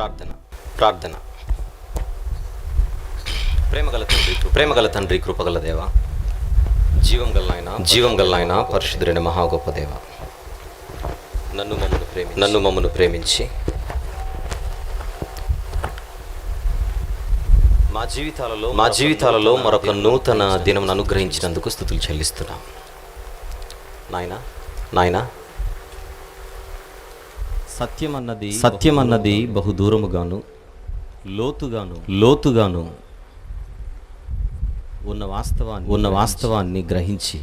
ప్రార్థన. ప్రేమగల తండ్రి, కృపగల దేవ, జీవం గల ఆయన, పరిశుద్ధుడైన మహా గొప్ప దేవ, నన్ను మమ్మను ప్రేమించి మా జీవితాలలో మరొక నూతన దినం అనుగ్రహించినందుకు స్తుతులు చెల్లిస్తున్నాం. నాయనా సత్యమన్నది బహు దూరముగాను లోతుగాను ఉన్న వాస్తవాన్ని గ్రహించి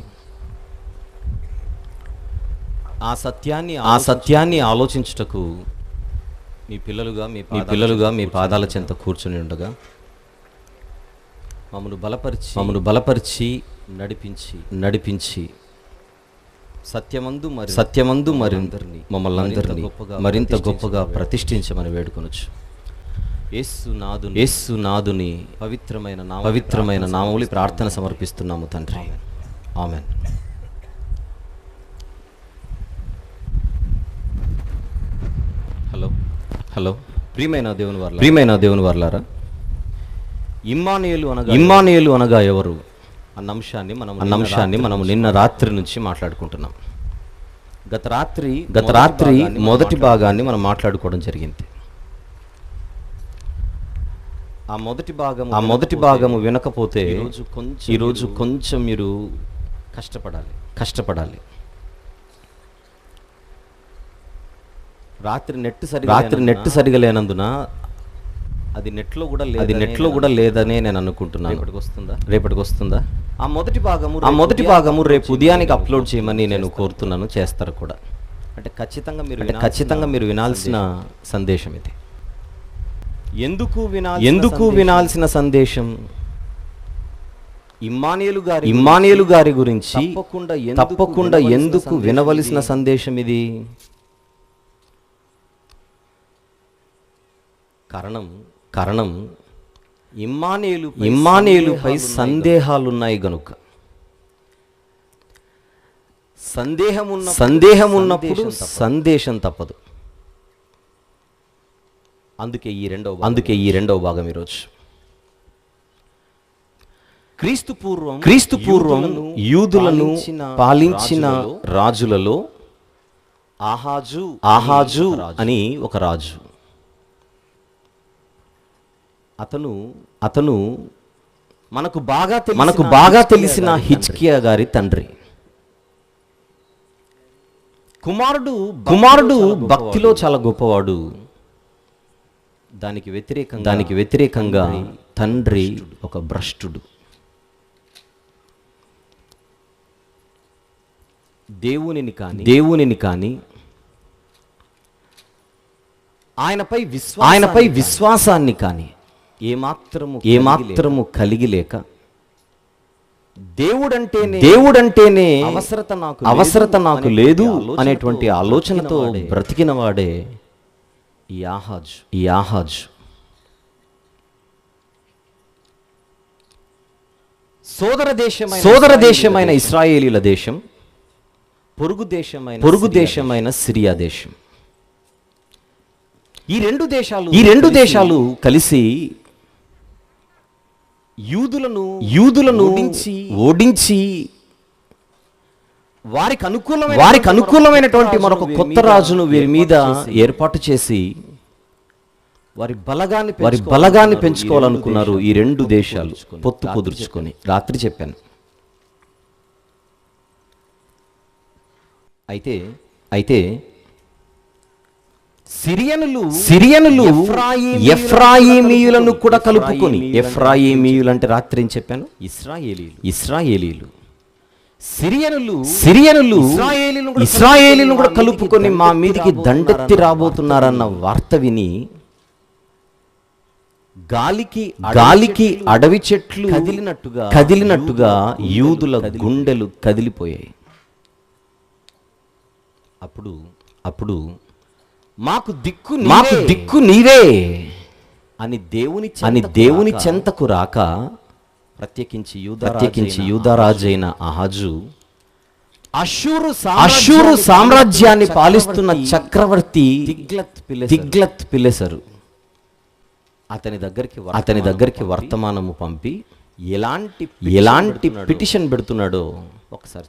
ఆ సత్యాన్ని ఆలోచించుటకు మీ పిల్లలుగా మీ పాదాల చెంత కూర్చుని ఉండగా మమ్మను బలపరిచి నడిపించి సత్యమందు మమ్మల్ని అందరినీ మరింత గొప్పగా ప్రతిష్ఠించమని వేడుకొనొచ్చు. యేసు నాదుని పవిత్రమైన నామములు ప్రార్థన సమర్పిస్తున్నాము తండ్రి. ఆమెన్. హలో ప్రియమైన దేవుని వారలారా, ఇమ్మానుయేలు అనగా ఎవరు అన్న అంశాన్ని మనం నిన్న రాత్రి నుంచి మాట్లాడుకుంటున్నాం. గత రాత్రి మొదటి భాగాన్ని మనం మాట్లాడుకోవడం జరిగింది. ఆ మొదటి భాగము వినకపోతే ఈరోజు కొంచెం మీరు కష్టపడాలి. రాత్రి నెట్ సరిగా లేనందున అది నెట్లో కూడా లేదనే నేను అనుకుంటున్నాను. రేపటికి వస్తుందా ఆ మొదటి భాగము రేపు ఉదయానికి అప్లోడ్ చేయమని నేను కోరుతున్నాను. చేస్తారు కూడా. అంటే ఖచ్చితంగా మీరు వినాల్సిన సందేశం ఇది. ఎందుకు వినాల్సిన సందేశం? ఇమ్మానుయేలు గారి గురించి తప్పకుండా ఎందుకు వినవలసిన సందేశం ఇది? కారణం ఇమ్మానుయేలుపై సందేహాలున్నాయి గనుక. సందేహం ఉన్నప్పుడు సందేశం తప్పదు. అందుకే ఈ రెండవ భాగం ఈరోజు. క్రీస్తు పూర్వం యూదులను పాలించిన రాజులలో ఆహాజు అని ఒక రాజు. అతను మనకు బాగా తెలిసిన హిజ్కియా గారి తండ్రి. కుమారుడు భక్తిలో చాలా గొప్పవాడు. దానికి వ్యతిరేకంగా తండ్రి ఒక భ్రష్టుడు. దేవునిని కాని ఆయనపై విశ్వాసాన్ని కాని ఏమాత్రము కలిగి లేక దేవుడంటేనే అవసరత నాకు లేదు అనేటువంటి ఆలోచనతో బ్రతికిన వాడే ఈ ఆహాజు. సోదర దేశమైన ఇశ్రాయేలీల దేశం, పొరుగు దేశమైన సిరియా దేశం. ఈ రెండు దేశాలు కలిసి యూదులను ఓడించి వారికి అనుకూలమైనటువంటి మరొక కొత్త రాజును వీరి మీద ఏర్పాటు చేసి వారి బలగాన్ని పెంచుకోవాలనుకున్నారు. ఈ రెండు దేశాలు పొత్తు కుదుర్చుకొని. రాత్రి చెప్పాను. అయితే సిరియనులు ఎఫ్రాయిమీయులను కూడా కలుపుకొని, ఎఫ్రాయిమీయులు అంటే రాత్రి ఏం చెప్పాను? ఇశ్రాయేలీలు. సిరియనులు ఇశ్రాయేలీలను కూడా కలుపుకొని మా మీదికి దండెత్తి రాబోతున్నారన్న వార్త విని గాలికి అడవి చెట్లు కదిలినట్టుగా యూదుల గుండెలు కదిలిపోయాయి. అప్పుడు మాకు దిక్కు నీవే అని దేవుని చెంతకు రాక ప్రత్యేకించి యూదారాజైన ఆహాజు అష్షూరు సామ్రాజ్యాన్ని పాలిస్తున్న చక్రవర్తి తిగ్లత్ పిలెసరు అతని దగ్గరికి వర్తమానము పంపి ఎలాంటి పిటిషన్ పెడుతున్నాడో ఒకసారి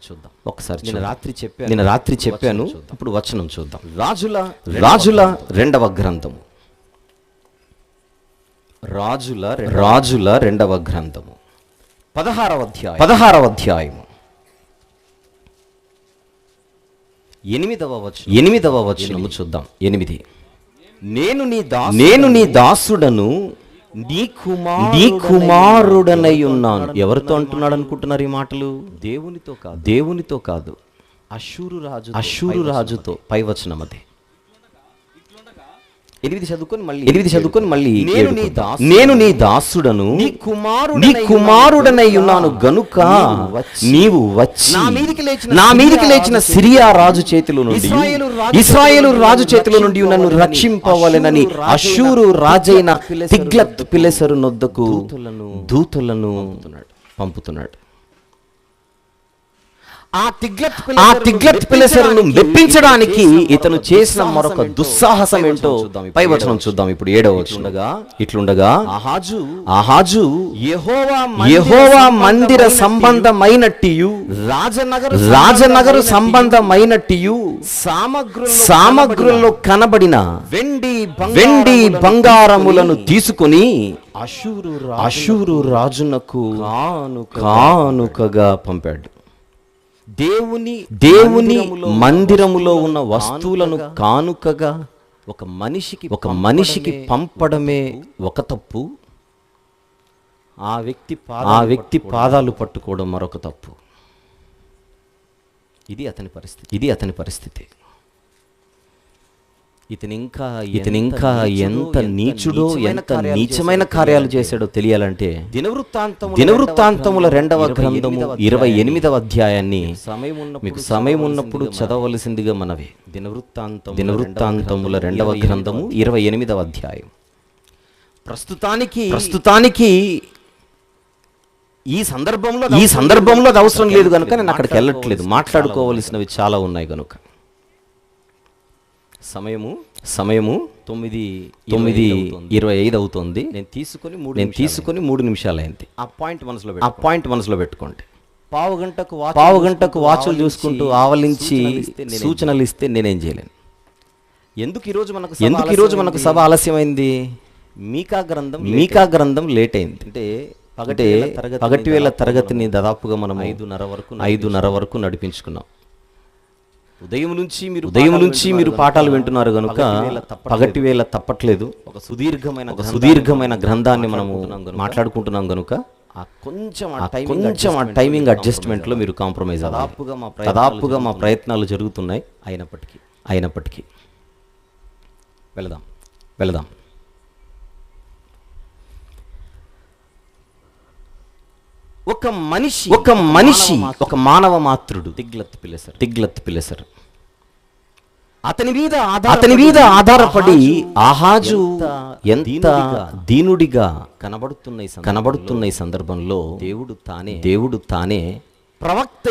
నేను రాత్రి చెప్పాను. ఇప్పుడు వచనం చూద్దాం. రాజుల రెండవ గ్రంథము, రాజుల రెండవ గ్రంథము 16వ అధ్యాయము 8వ వచనము చూద్దాం. 8. నేను నీ దాసుడను, నీ కుమారుడనై ఉన్నాను. ఎవరితో అంటున్నాడు అనుకుంటున్నారు ఈ మాటలు? దేవునితో కాదు, అష్షూరు రాజుతో. పై వచనం అదే. 8 చదువుకొని మళ్ళీ నేను నీ దాసుడను, నీ కుమారుడనై ఉన్నాను గనుక నీవు వచ్చి నా మీదికి లేచిన సిరియా రాజు చేతిలో నుండి, ఇశ్రాయేలు రాజు చేతిలో నుండి నన్ను రక్షింపవలెనని అష్షూరు రాజైన తిగ్లత్ పిలెసరు నొద్దకు దూతలను పంపుతున్నాడు. ఆ తిగ్లత్ పిలెసరును మెప్పించడానికి ఇతను చేసిన మరొక దుస్సాహసం ఏంటో పై వచనం చూద్దాం. ఇప్పుడు 7వ వచనం. ఇట్లుండగా ఆహాజు యెహోవా మందిర సంబంధమైనట్టియు రాజనగరు సంబంధమైనట్టియు సామగ్రుల్లో కనబడిన వెండి బంగారములను తీసుకుని అష్షూరు రాజునకు కానుకగా పంపాడు. దేవుని మందిరములో ఉన్న వస్తువులను కానుకగా ఒక మనిషికి పంపడమే ఒక తప్పు. ఆ వ్యక్తి పాదాలు పట్టుకోవడం మరొక తప్పు. ఇది అతని పరిస్థితి. ఇతని ఇంకా ఎంత నీచుడో, ఎంత నీచమైన కార్యాలు చేశాడో తెలియాలంటే దినవృత్తాంతముల 2వ గ్రంథము 28వ అధ్యాయాన్ని మీకు సమయం ఉన్నప్పుడు చదవవలసిందిగా మనవి. దినవృత్తాంతముల 2వ గ్రంథము 28వ అధ్యాయం. ప్రస్తుతానికి ఈ సందర్భంలో అది అవసరం లేదు కనుక నేను అక్కడికి వెళ్ళట్లేదు. మాట్లాడుకోవలసినవి చాలా ఉన్నాయి కనుక. సమయము 9:25 అవుతుంది. నేను తీసుకొని 3 నిమిషాలైంది. ఆ పాయింట్ మనసులో పెట్టుకోండి. పావు గంటకు వాచులు చూసుకుంటూ ఆవలించి సూచనలు ఇస్తే నేనేం చేయలేను. ఎందుకు ఈరోజు మనకు సభ ఆలస్యమైంది? మీకా గ్రంథం లేట్ అయింది. అంటే పగటి వేళ తరగతిని దాదాపుగా మనం 5:30 వరకు నడిపించుకున్నాం. ఉదయం నుంచి మీరు పాఠాలు వింటున్నారు కనుక పగటి వేళ తప్పట్లేదు. ఒక సుదీర్ఘమైన గ్రంథాన్ని మనము మాట్లాడుకుంటున్నాం కనుక కొంచెం ఆ టైమింగ్ అడ్జస్ట్మెంట్ లో మీరు కాంప్రమైజ్ అవ్వాలి. దాదాపుగా మా ప్రయత్నాలు జరుగుతున్నాయి. అయినప్పటికీ వెళదాం. ఒక మనిషి ఒక మానవ మాతృడు తిగ్లత్ పిలెసరు అతని మీద ఆధారపడి ఆహాజు ఎంత దీనుడిగా కనబడుతున్న ఈ సందర్భంలో దేవుడు తానే ప్రవక్త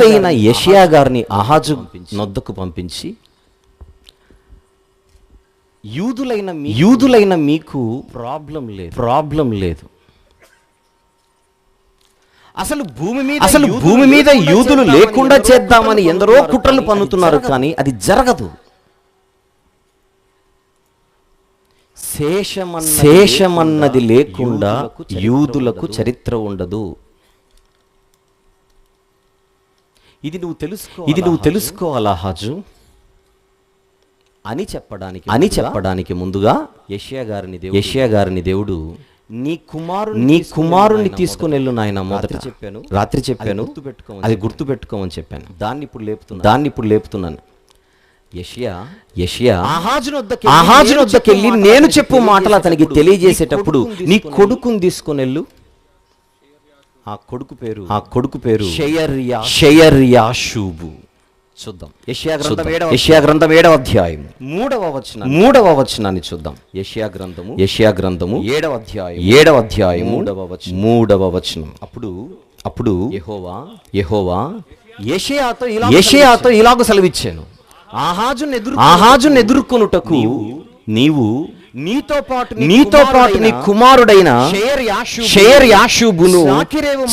అయిన యెషయా గారిని ఆహాజు నొద్దకు పంపించి, యూదులైన మీకు ప్రాబ్లం లేదు. అసలు భూమి మీద యూదులు లేకుండా చేద్దామని ఎందరో కుట్రలు పన్నుతున్నారు, కానీ అది జరగదు. శేషమన్నది లేకుండా యూదులకు చరిత్ర ఉండదు. ఇది నువ్వు తెలుసుకోవాలా హాజు అని చెప్పడానికి ముందుగా యెషయా గారిని దేవుడు నీ కుమారుణ్ణి తీసుకుని వెళ్ళు నాయన. రాత్రి చెప్పాను అది గుర్తు పెట్టుకోమని చెప్పాను. దాన్ని ఇప్పుడు లేపుతున్నాను. యెషయా ఆహాజు వద్దకెళ్ళి నేను చెప్పు మాటలు అతనికి తెలియజేసేటప్పుడు నీ కొడుకుని తీసుకుని వెళ్ళు. ఆ కొడుకు పేరు షయర్యాషూబు. చూద్దాం. యెషయా గ్రంథం 7వ అధ్యాయం 3వ వచనాన్ని చూద్దాం. యెషయా గ్రంథము 7వ అధ్యాయం 3వ వచనం. అప్పుడు యెహోవా యెషయాతో ఇలాగ సెలవిచ్చాను, ఆహాజును ఎదుర్కొనుటకు నీవు నీతో పాటు నీ కుమారుడైన షేర్ యాషూబును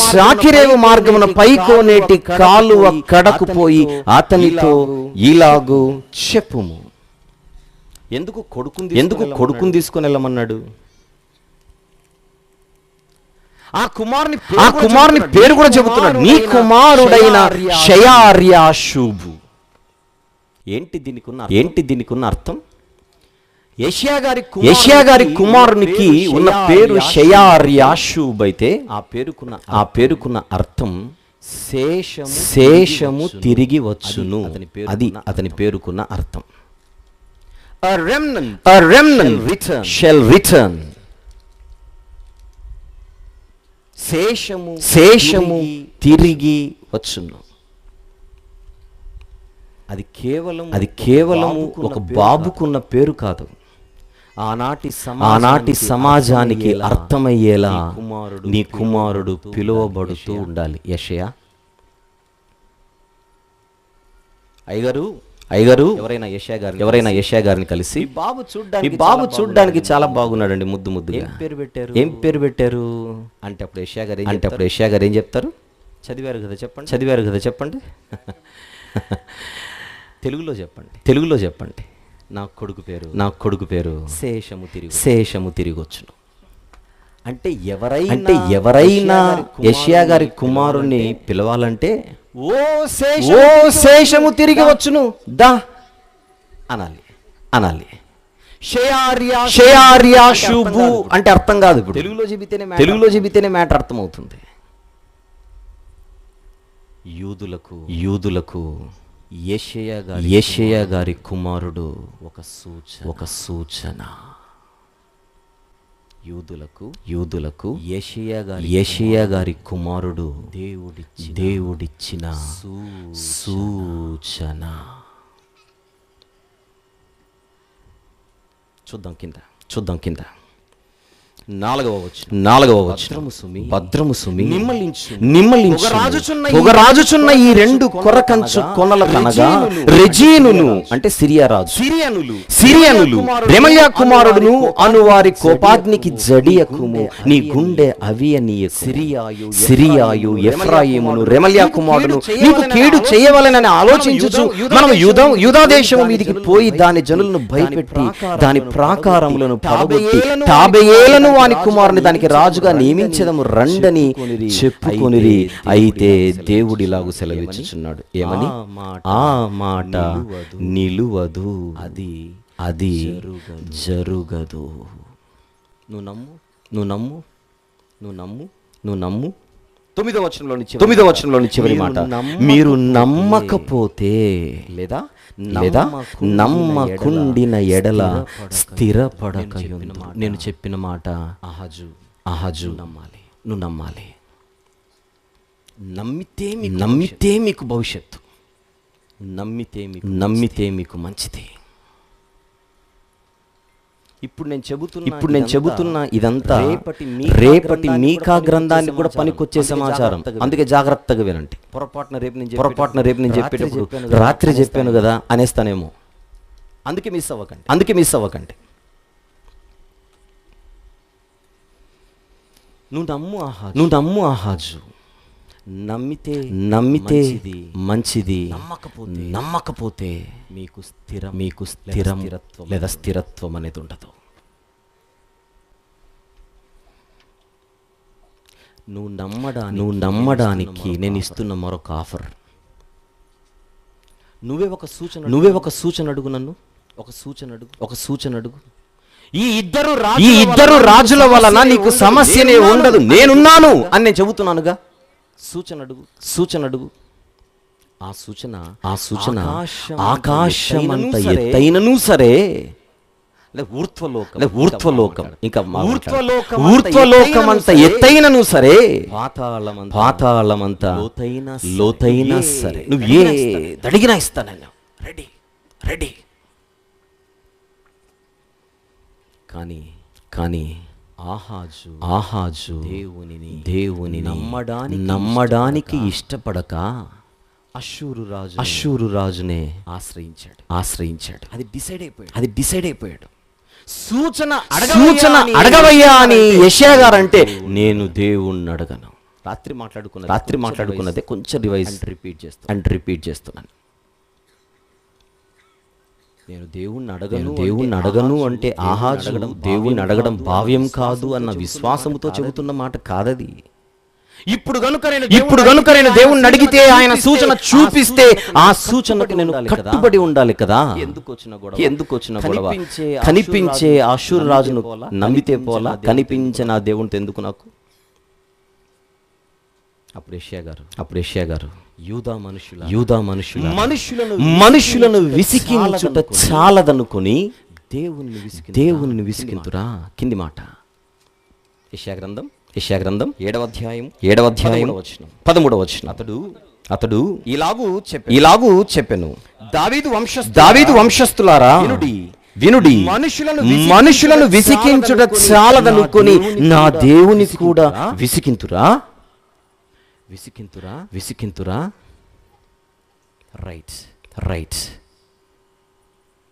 షాకిరేవు మార్గమున పైకోనేటి కాలువ కడకు పోయి అతనితో ఇలాగు చెప్పుము. ఎందుకు కొడుకుని తీసుకొని వెళ్ళమన్నాడు? ఆ కుమారుని పేరు కూడా చెబుతున్నాడు, నీ కుమారుడైన షయార్యాషూబు. ఏంటి దీనికున్న అర్థం? యెషయా గారి కుమారునికి ఉన్న పేరు షయార్యాషూబ్ అయితే ఆ పేరుకున్న అర్థం శేషము తిరిగి వచ్చును. అది అతని పేరుకున్న అర్థం. A remnant shall return. శేషము తిరిగి వచ్చును. అది కేవలము ఒక బాబుకున్న పేరు కాదు, ఆనాటి సమాజానికి అర్థమయ్యేలా నీ కుమారుడు పిలువబడుతూ ఉండాలి. యెషయా అయ్యగారు ఎవరైనా యెషయా గారిని కలిసి, ఈ బాబు చూడ్డానికి చాలా బాగున్నాడండి, ముద్దుగా ఏం పేరు పెట్టారు అంటే అప్పుడు యెషయా గారు ఏం చెప్తారు? చదివారు కదా చెప్పండి. తెలుగులో చెప్పండి. నా కొడుకు పేరు శేషము తిరిగి వచ్చును. అంటే ఎవరైనా యెషయా గారి కుమారుణ్ణి పిలవాలంటే ఓ శేషము తిరిగి వచ్చును దా అనాలి. షయార్యాషూబు అంటే అర్థం కాదు. ఇప్పుడు తెలుగులో చెబితేనే మ్యాటర్ అర్థమవుతుంది. యూదులకు యెషయా గారి కుమారుడు ఒక సూచన. యూదులకు యెషయా గారి కుమారుడు దేవుడిచ్చిన సూచన. చూద్దాం కింద 4వ వచనం. భద్రము సుమి నిమ్మలించు పొగరాజుచున్న ఈ 2 కొరకంచు కొనల కనగా రెజీనును అంటే సిరియనులు రెమల్యా కుమారుడును అను వారి కోపాగ్నికి జడియకుము. నీ గుండె అవియనీయకు. సిరియాయు ఎఫ్రాయిమును రెమల్యా కుమారుడును నీకు కీడు చేయవలెనని ఆలోచించుచు మనం యూదా దేశము మీదికి పోయి దాని జనులను భయపెట్టి దాని ప్రాకారములను పడగొట్టి తాబేయేలను వాని కుమారుని దానికి రాజుగా నియమించదము రండని చెప్పుకొనిరి. అయితే దేవుడిలాగు సెలవిచ్చుచున్నాడు, ఏమని? ఆ మాట నిలువదు, అది జరుగదు. నువ్వు నమ్ము. 9వ వచనంలోని చివరి మాట, మీరు నమ్మకపోతే లేదా నమ్మకుండిన ఎడల స్థిరపడకయుండు. నేను చెప్పిన మాట అహజు నువ్వు నమ్మాలి. నమ్మితే మీకు భవిష్యత్తు, నమ్మితే మీకు మంచిది. ఇప్పుడు నేను చెబుతున్నా ఇదంతా రేపటి మీకా గ్రంథాన్ని కూడా పనికొచ్చే సమాచారం. అందుకే జాగ్రత్తగా వినండి. పొరపాటున రేపు నేను చెప్పేటప్పుడు రాత్రి చెప్పాను కదా అనేస్తానేమో. అందుకే మిస్ అవ్వకండి. నువ్వు నమ్ము ఆహాజు. నమ్మితే మంచిది, నమ్మకపోతే మీకు స్థిరం లేదా స్థిరత్వం అనేది ఉండదు. నువ్వు నమ్మడానికి నేను ఇస్తున్న మరొక ఆఫర్. నువ్వే ఒక సూచన అడుగు. నన్ను ఒక సూచన అడుగు. ఈ ఇద్దరు రాజుల వలన నీకు సమస్యనే ఉండదు, నేనున్నాను అని నేను చెబుతున్నానుగా. సూచన అడుగు. ఆ సూచన ఆకాశమంత ఎత్తైనను సరే, ఊర్ధ్వలోకం ఇంకా ఊర్ధ్వలోకమంత ఎత్తైనను సరే, పాతాళమంత లోతైనా సరే, నువ్వు ఏ అడిగినా ఇస్తానన్నా రెడీ. కానీ ఆహాజు దేవుని నమ్మడానికి ఇష్టపడక అష్షూరు రాజునే ఆశ్రయించాడు. అది డిసైడ్ అయిపోయాడు. సూచన అడగవయ్యా అని యెషయా గారు అంటే, నేను దేవుణ్ణి అడగను. రాత్రి మాట్లాడుకున్నదే కొంచెం రివైజ్ అండ్ రిపీట్ చేస్తున్నాను. నేను దేవుణ్ణి అడగను అంటే ఆహా దేవుణ్ణి అడగడం భావ్యం కాదు అన్న విశ్వాసముతో చెబుతున్న మాట కాదది. ఇప్పుడు గనుక నేను దేవుణ్ణి అడిగితే ఆయన సూచన చూపిస్తే ఆ సూచనకు నేను కట్టుబడి ఉండాలి కదా. ఎందుకు వచ్చిన గొడవ? కనిపించే అష్షూరు రాజును నమ్మితే పోలా, కనిపించే నా దేవునితో ఎందుకు నాకు? అప్పుడు యెషయా గారు యూదా మనుషులను విసికించుట చాలదనుకొని దేవుని విసికింతురా. కింది మాట యెషయా గ్రంథం 7వ అధ్యాయం 13వ వచనం. అతడు ఇలాగూ చెప్పెను, దావీదు వంశస్థులారా వినుడి, మనుషులను విసికించుట చాలదనుకొని నా దేవుని కూడా విసికింతురా. రైట్.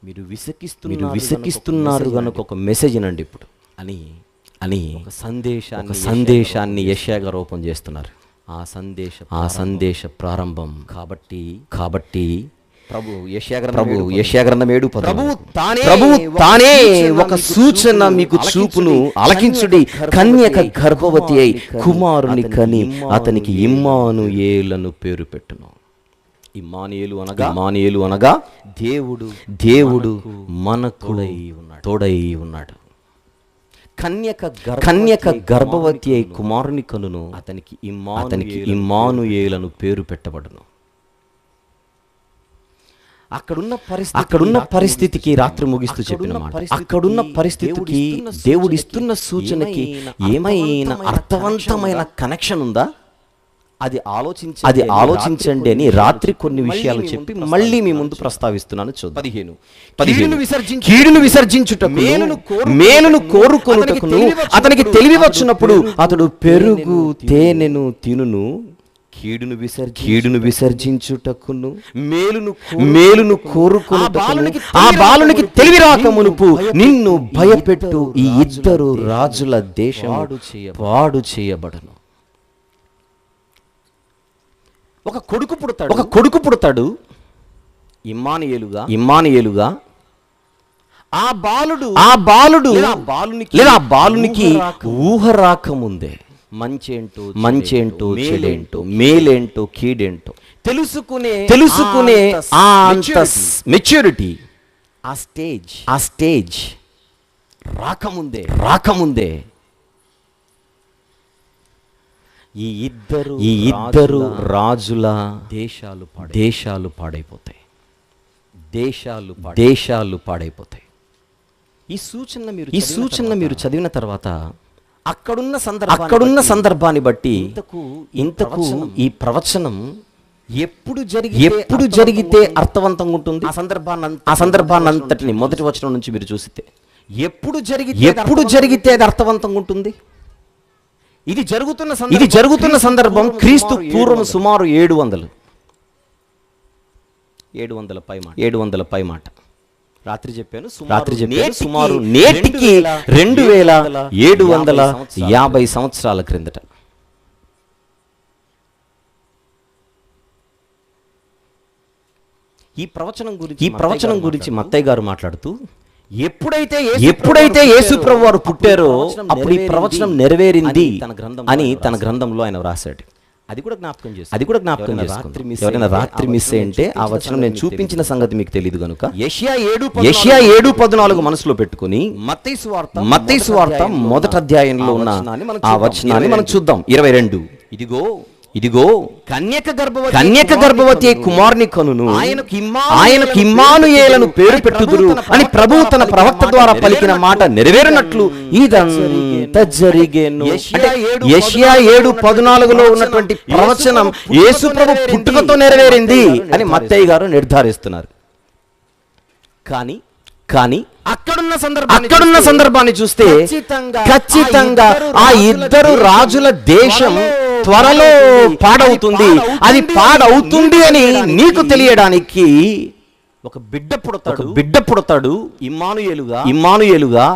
మీరు విసికిస్తున్నారు కనుక ఒక మెసేజ్ నండి ఇప్పుడు అని ఒక సందేశాన్ని యెషయా గారు ఓపెన్ చేస్తున్నారు. ఆ సందేశ ప్రారంభం కాబట్టి యెషయా గ్రంథం 7:10 ప్రభువు తానే ఒక సూచన మీకు చూపును, ఆలకించుడి, కన్యక గర్భవతి అయి కుమారుని కని అతనికి ఇమ్మానుయేలను పేరు పెట్టును. ఇమ్మానుయేలు అనగా దేవుడు మనకు తోడై ఉన్నాడు. కన్యక గర్భవతి అయి కుమారుని కనును, అతనికి ఇమ్మానుయేలను పేరు పెట్టబడును. అక్కడున్న పరిస్థితికి రాత్రి ముగిస్తూ చెప్పిన మాట, అక్కడున్న పరిస్థితికి దేవుడిస్తున్న సూచనకి ఏమైనా అర్థవంతమైన కనెక్షన్ ఉందా? అది ఆలోచించండి అని రాత్రి కొన్ని విషయాలు చెప్పి మళ్ళీ మీ ముందు ప్రస్తావిస్తున్నాను. చూద్దాం. 15 కీడును విసర్జించుటకు మేలును కోరుకొనుటకును అతనికి తెలివి వచ్చినప్పుడు అతడు పెరుగు తేనెను తినును. కీడును విసర్జించుటకును మేలును కోరుకొనుటకును ఆ బాలునికి తెలివి రాకమునుపు నిన్ను భయపెట్టు ఈ ఇద్దరు రాజుల దేశం పాడు చేయబడను. ఒక కొడుకు పుడతాడు ఇమ్మానుయేలుగా. ఆ బాలుడు లేదా బాలునికి ఊహ రాకముందే మంచేంటో చెడేంటో మేలేంటో కీడేంటో తెలుసుకునే ఆ మెచ్యూరిటీ ఆ స్టేజ్ రాకముందే ఈ ఇద్దరు రాజుల దేశాలు పాడైపోతాయి. ఈ సూచన మీరు చదివిన తర్వాత అక్కడున్న సందర్భాన్ని బట్టి ఇంతకు ఈ ప్రవచనం ఎప్పుడు జరిగితే అర్థవంతంగా ఉంటుంది? ఆ సందర్భాన్ని అంతటిని మొదటి వచనం నుంచి మీరు చూస్తే ఎప్పుడు జరిగితే అది అర్థవంతంగా ఉంటుంది? ఇది జరుగుతున్న సందర్భం క్రీస్తు పూర్వం సుమారు 700 పై మాట. రాత్రి చెప్పాను సుమారు నేటికి 2750 సంవత్సరాల క్రిందట. ఈ ప్రవచనం గురించి మత్తయ్య గారు మాట్లాడుతూ ఎప్పుడైతే యేసు ప్రభు వారు పుట్టారో అప్పుడు ఈ ప్రవచనం నెరవేరింది అని తన గ్రంథంలో ఆయన వ్రాసాడు. అది కూడా జ్ఞాపకం చేసుకుందాం. ఎవరైనా రాత్రి మిస్ అయ్యింటే ఆ వచనం నేను చూపించిన సంగతి మీకు తెలియదు కనుక యెషయా 7:14 మనసులో పెట్టుకుని మత్తయి సువార్త మొదటి అధ్యాయంలో ఉన్న ఆ వచనాన్ని మనం చూద్దాం. 22 ఇదిగో కన్యక గర్భవతి కుమారుని కనును ఆయనకు ఇమ్మానుయేలను పేరు పెట్టుదురు అని ప్రభువు తన ప్రవక్త ద్వారా పలికిన మాట నెరవేరినట్లు ఇదంతా జరిగేను. యెషయా 7:14లో ఉన్నటువంటి ప్రవచనం యేసు ప్రభు పుట్టుకతో నెరవేరింది అని మత్తయి గారు నిర్ధారిస్తున్నారు. కానీ అక్కడున్న సందర్భాన్ని చూస్తే ఖచ్చితంగా ఆ ఇద్దరు రాజుల దేశం త్వరలో పాడవుతుంది. అది పాడవుతుంది అని నీకు తెలియడానికి ఒక బిడ్డ పుడతాడు ఇమ్మానుయేలుగా.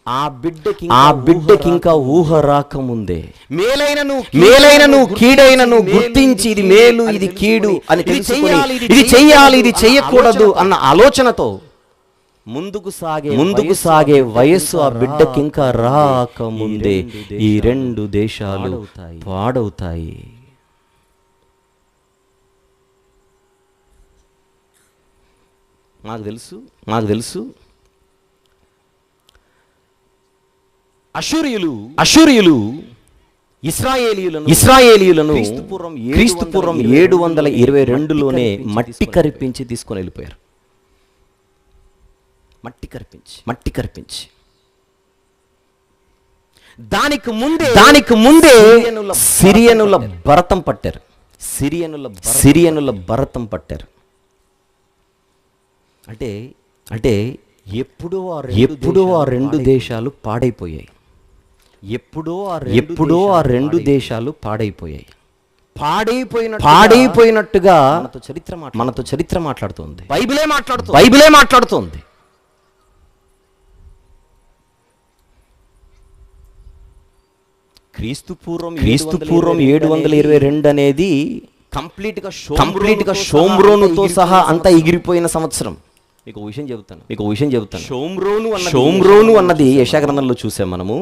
ఆ బిడ్డకి ఇంకా ఊహ రాకముందే మేలైనను కీడైనను గుర్తించి ఇది మేలు ఇది కీడు అని తెలుసుకొని ఇది చెయ్యాలి ఇది చెయ్యకూడదు అన్న ఆలోచనతో ముందుకు సాగే వయస్సు ఆ బిడ్డకి ఇంకా రాకముందే ఈ రెండు దేశాలు పాడవుతాయి. నాకు తెలుసు అషూరియులు ఇశ్రాయేలీయులను క్రీస్తుపూర్వం 722లోనే మట్టి కరిపించి తీసుకొని వెళ్ళిపోయారు. మట్టి కరిపించి దానికి ముందే సిరియనుల భరతం పట్టారు. భరతం పట్టారు. అంటే ఎప్పుడో ఆ రెండు దేశాలు పాడైపోయాయి. పాడైపోయినట్టుగా మనతో చరిత్ర మాట్లాడుతుంది. బైబిలే మాట్లాడుతుంది. క్రీస్తుపూర్వం 722 అనేది కంప్లీట్ గా షోమ్రోనుతో సహా అంతా ఎగిరిపోయిన సంవత్సరం. మీకు విషయం చెబుతాను. షోమ్రోను అన్నది యెషయా గ్రంథంలో చూసాం మనము.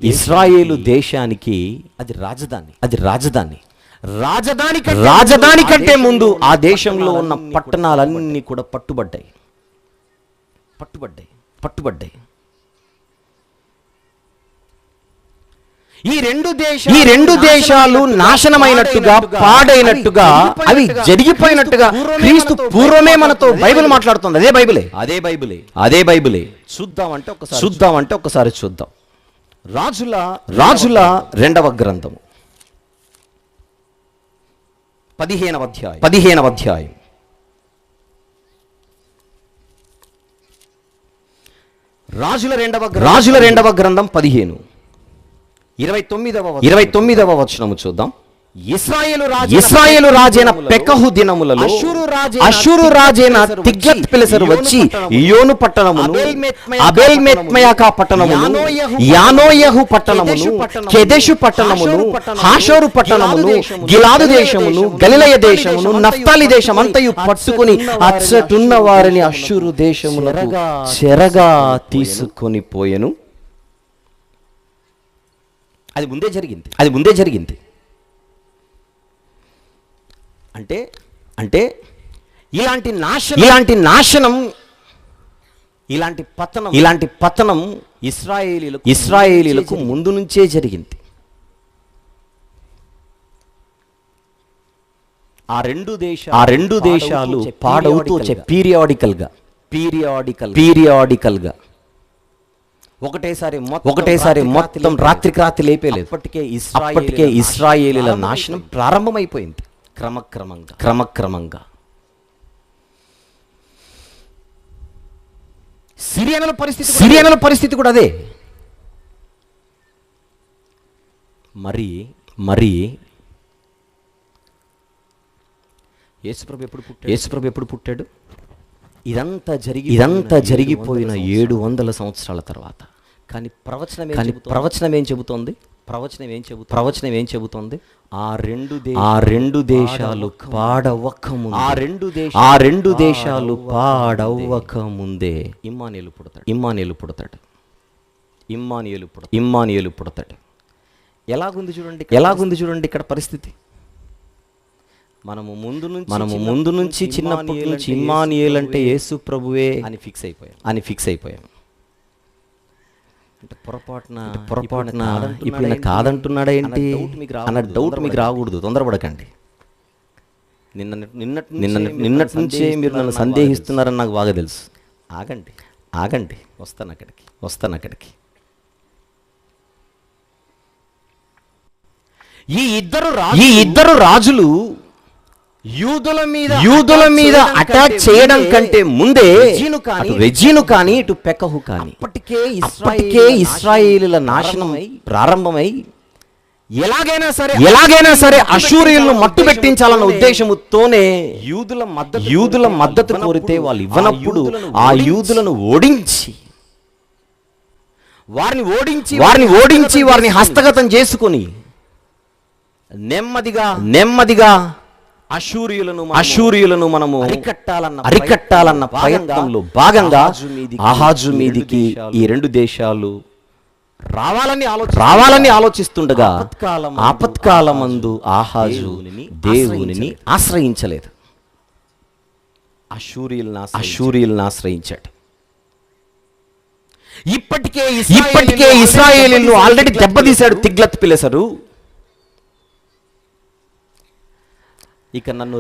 ఇశ్రాయేలు దేశానికి అది రాజధాని కంటే ముందు ఆ దేశంలో ఉన్న పట్టణాలన్నీ కూడా పట్టుబడ్డాయి. ఈ రెండు దేశాలు నాశనమైనట్టుగా పాడైనట్టుగా అవి జరిగిపోయినట్టుగా క్రీస్తు పూర్వమే మనతో బైబిల్ మాట్లాడుతుంది. అదే బైబిలే. చూద్దామంటే ఒకసారి చూద్దాం. రాజుల 2వ గ్రంథము 15వ అధ్యాయం. రాజుల 2వ గ్రంథం 15 29వ వచనము చూద్దాం. ఇశ్రాయేలు రాజైన పెకహు దినములలో అషూరు రాజైన తిగ్లత్-పిలెసరు వచ్చి ఇయోను పట్టణమును, అబేల్-మెత్మయాకా పట్టణమును, యానోయహు పట్టణమును, కెదెషు పట్టణమును, హాషోరు పట్టణమును, గిలాదు దేశమును, గలిలయ దేశమును, నఫ్తాలి దేశమంతయు పట్టుకుని అచ్చటున్న వారిని అషూరు దేశములకు చెరగా తీసుకొని పోయెను. అది ముందే జరిగింది. అంటే ఇలాంటి నాశనం ఇలాంటి పతనం ఇశ్రాయేలీలకు ముందు నుంచే జరిగింది. ఆ రెండు దేశాలు పాడవుతూ వచ్చే పీరియాడికల్ గా ఒకటేసారి మొత్తం రాత్రికి రాత్రి లేపేలేదు. అప్పటికే ఇశ్రాయేలీల నాశనం ప్రారంభమైపోయింది. క్రమక్రమంగా సిరియనుల పరిస్థితి కూడా అదే. మరి యేసుప్రభు ఎప్పుడు పుట్టాడు? ఇదంతా జరిగిపోయిన 700 సంవత్సరాల తర్వాత. కానీ ప్రవచనం ఏం చెబుతోంది? ఆ రెండు దేశాలు పాడవక ముందే ఇమ్మానుయేలు పుడతాడు. ఎలాగుంది చూడండి ఇక్కడ పరిస్థితి. మనము ముందు నుంచి చిన్నప్పటి నుంచి ఇమ్మానుయేల్ అంటే యేసు ప్రభువే అని ఫిక్స్ అయిపోయాం. అంటే పొరపాటున ఇప్పుడు ఈయన కాదంటున్నాడా ఏంటి అన్న డౌట్ మీకు రాకూడదు. తొందరపడకండి. నిన్నటి నుంచే మీరు నన్ను సందేహిస్తున్నారని నాకు బాగా తెలుసు. ఆగండి వస్తాను అక్కడికి. ఈ ఇద్దరు రాజులు యూదుల మీద అటాక్ చేయడం కంటే ముందే రెజీను కానీ ఇటు పెకహు కానీ అప్పటికే ఇశ్రాయేలీల నాశనం ప్రారంభమై ఎలాగైనా సరే అష్షూరీయులను మట్టు పెట్టించాలన్న ఉద్దేశముతోనే యూదుల మద్దతు కోరితే వాళ్ళు ఇవ్వనప్పుడు ఆ యూదులను ఓడించి వారిని హస్తగతం చేసుకొని నెమ్మదిగా అష్షూరీయులను మనము అరికట్టాలన్న ప్రయత్నంలో భాగంగా ఆహాజు మీదికి ఈ రెండు దేశాలు రావాలని ఆలోచిస్తుండగా ఆపత్కాలమందు ఆహాజు దేవునిని ఆశ్రయించలేదు, అష్షూరీయులను ఆశ్రయించాడు. ఇప్పటికే ఇశ్రాయేలీయులను ఆల్రెడీ దెబ్బతీశాడు తిగ్లత్ పిలెసరు. ఇక నన్ను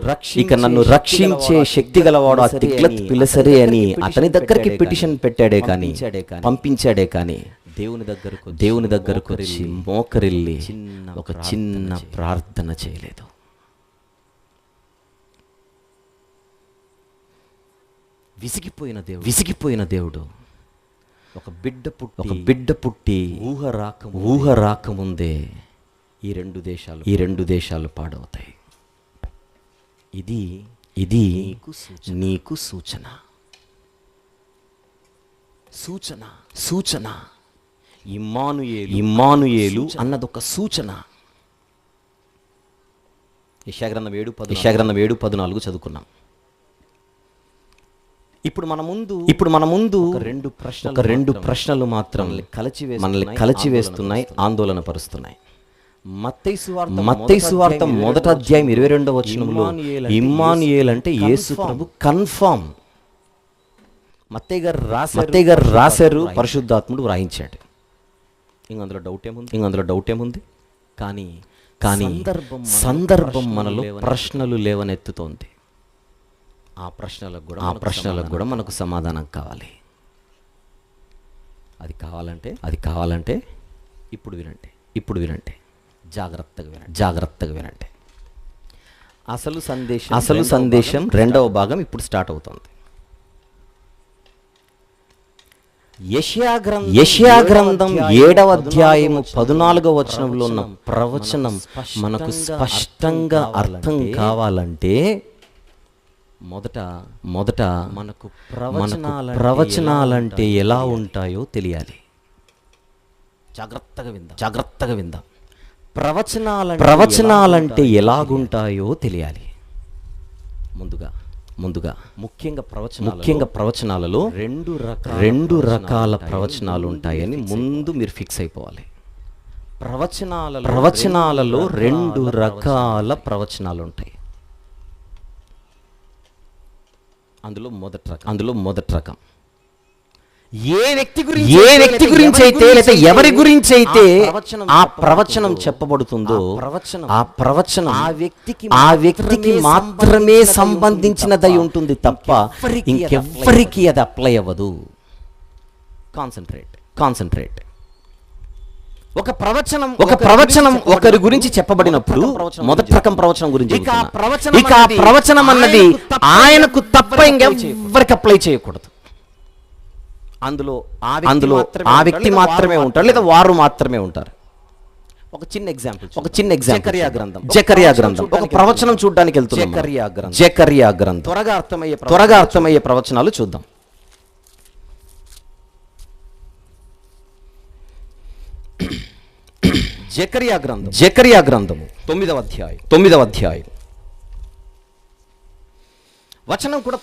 రక్షించే శక్తి గలవాడు ఆ తిగ్లత్ పిలెసరే అని అతని దగ్గరికి పిటిషన్ పెట్టాడే కానీ పంపించాడే కానీ దేవుని దగ్గరకు వచ్చి మోకరిల్లి ఒక చిన్న ప్రార్థన చేయలేదు. విసిగిపోయిన దేవుడు ఒక బిడ్డ పుట్టి ఊహ రాకముందే ఈ రెండు దేశాలు పాడవుతాయి. ఇది నీకు సూచన. ఇమ్మానుయేలు అన్నదొక సూచన. యెషయాగ్రంథం 7:14 చదువుకున్నాం. ఇప్పుడు మన ముందు ఒక రెండు ప్రశ్నలు మాత్రం మనల్ని కలిచివేస్తున్నాయి, ఆందోళన పరుస్తున్నాయి. మత్తయి సువార్త 1వ అధ్యాయం 22వ వచనంలో ఇమ్మానుయేల్ అంటే యేసు ప్రభు కన్ఫర్మ్. మత్తయి గారు రాశారు, పరిశుద్ధాత్ముడు వ్రాయించాడు. అందులో డౌట్ ఏముంది? కానీ సందర్భం మనలో ప్రశ్నలు లేవనెత్తుతోంది. ఆ ప్రశ్నలకు కూడా మనకు సమాధానం కావాలి. అది కావాలంటే ఇప్పుడు వినండి, జాగ్రత్తగా వినండి. అసలు సందేశం 2వ భాగం ఇప్పుడు స్టార్ట్ అవుతుంది. యెషయా గ్రంథం 7వ అధ్యాయము 14వ వచనంలో ఉన్న ప్రవచనం మనకు స్పష్టంగా అర్థం కావాలంటే మొదట మనకు ప్రవచనాలంటే ఎలా ఉంటాయో తెలియాలి. జాగ్రత్తగా విందాం. ప్రవచనాలంటే ఎలాగుంటాయో తెలియాలి. ముందుగా ముఖ్యంగా ప్రవచనాలలో రెండు రకాల ప్రవచనాలు ఉంటాయని ముందు మీరు ఫిక్స్ అయిపోవాలి. ప్రవచనాలలో 2 రకాల ప్రవచనాలు ఉంటాయి. అందులో మొదటి రకం ఏ వ్యక్తి గురించి అయితే లేదా ఎవరి గురించి అయితే ఆ ప్రవచనం చెప్పబడుతుందో ఆ ప్రవచనం ఆ వ్యక్తికి మాత్రమే సంబంధించినదై ఉంటుంది తప్ప ఇంకెవ్వరికి అది అప్లై అవ్వదు. కాన్సంట్రేట్. ఒక ప్రవచనం ఒకరి గురించి చెప్పబడినప్పుడు మొదటి రకం ప్రవచనం గురించి ఇక ఆ ప్రవచనం అన్నది ఆయనకు తప్ప ఇంకెవ్వరికి అప్లై చేయకూడదు. అందులో ఆ వ్యక్తి మాత్రమే ఉంటారు లేదా వారు మాత్రమే ఉంటారు. ఒక చిన్న ఎగ్జాంపుల్ జకర్యా గ్రంథం ఒక ప్రవచనం చూడడానికి వెళ్తున్నాం. జకర్యా గ్రంథం త్వరగా అర్థమయ్యే ప్రవచనాలు చూద్దాం. జకర్యా గ్రంథము 9వ అధ్యాయం వచనం కూడా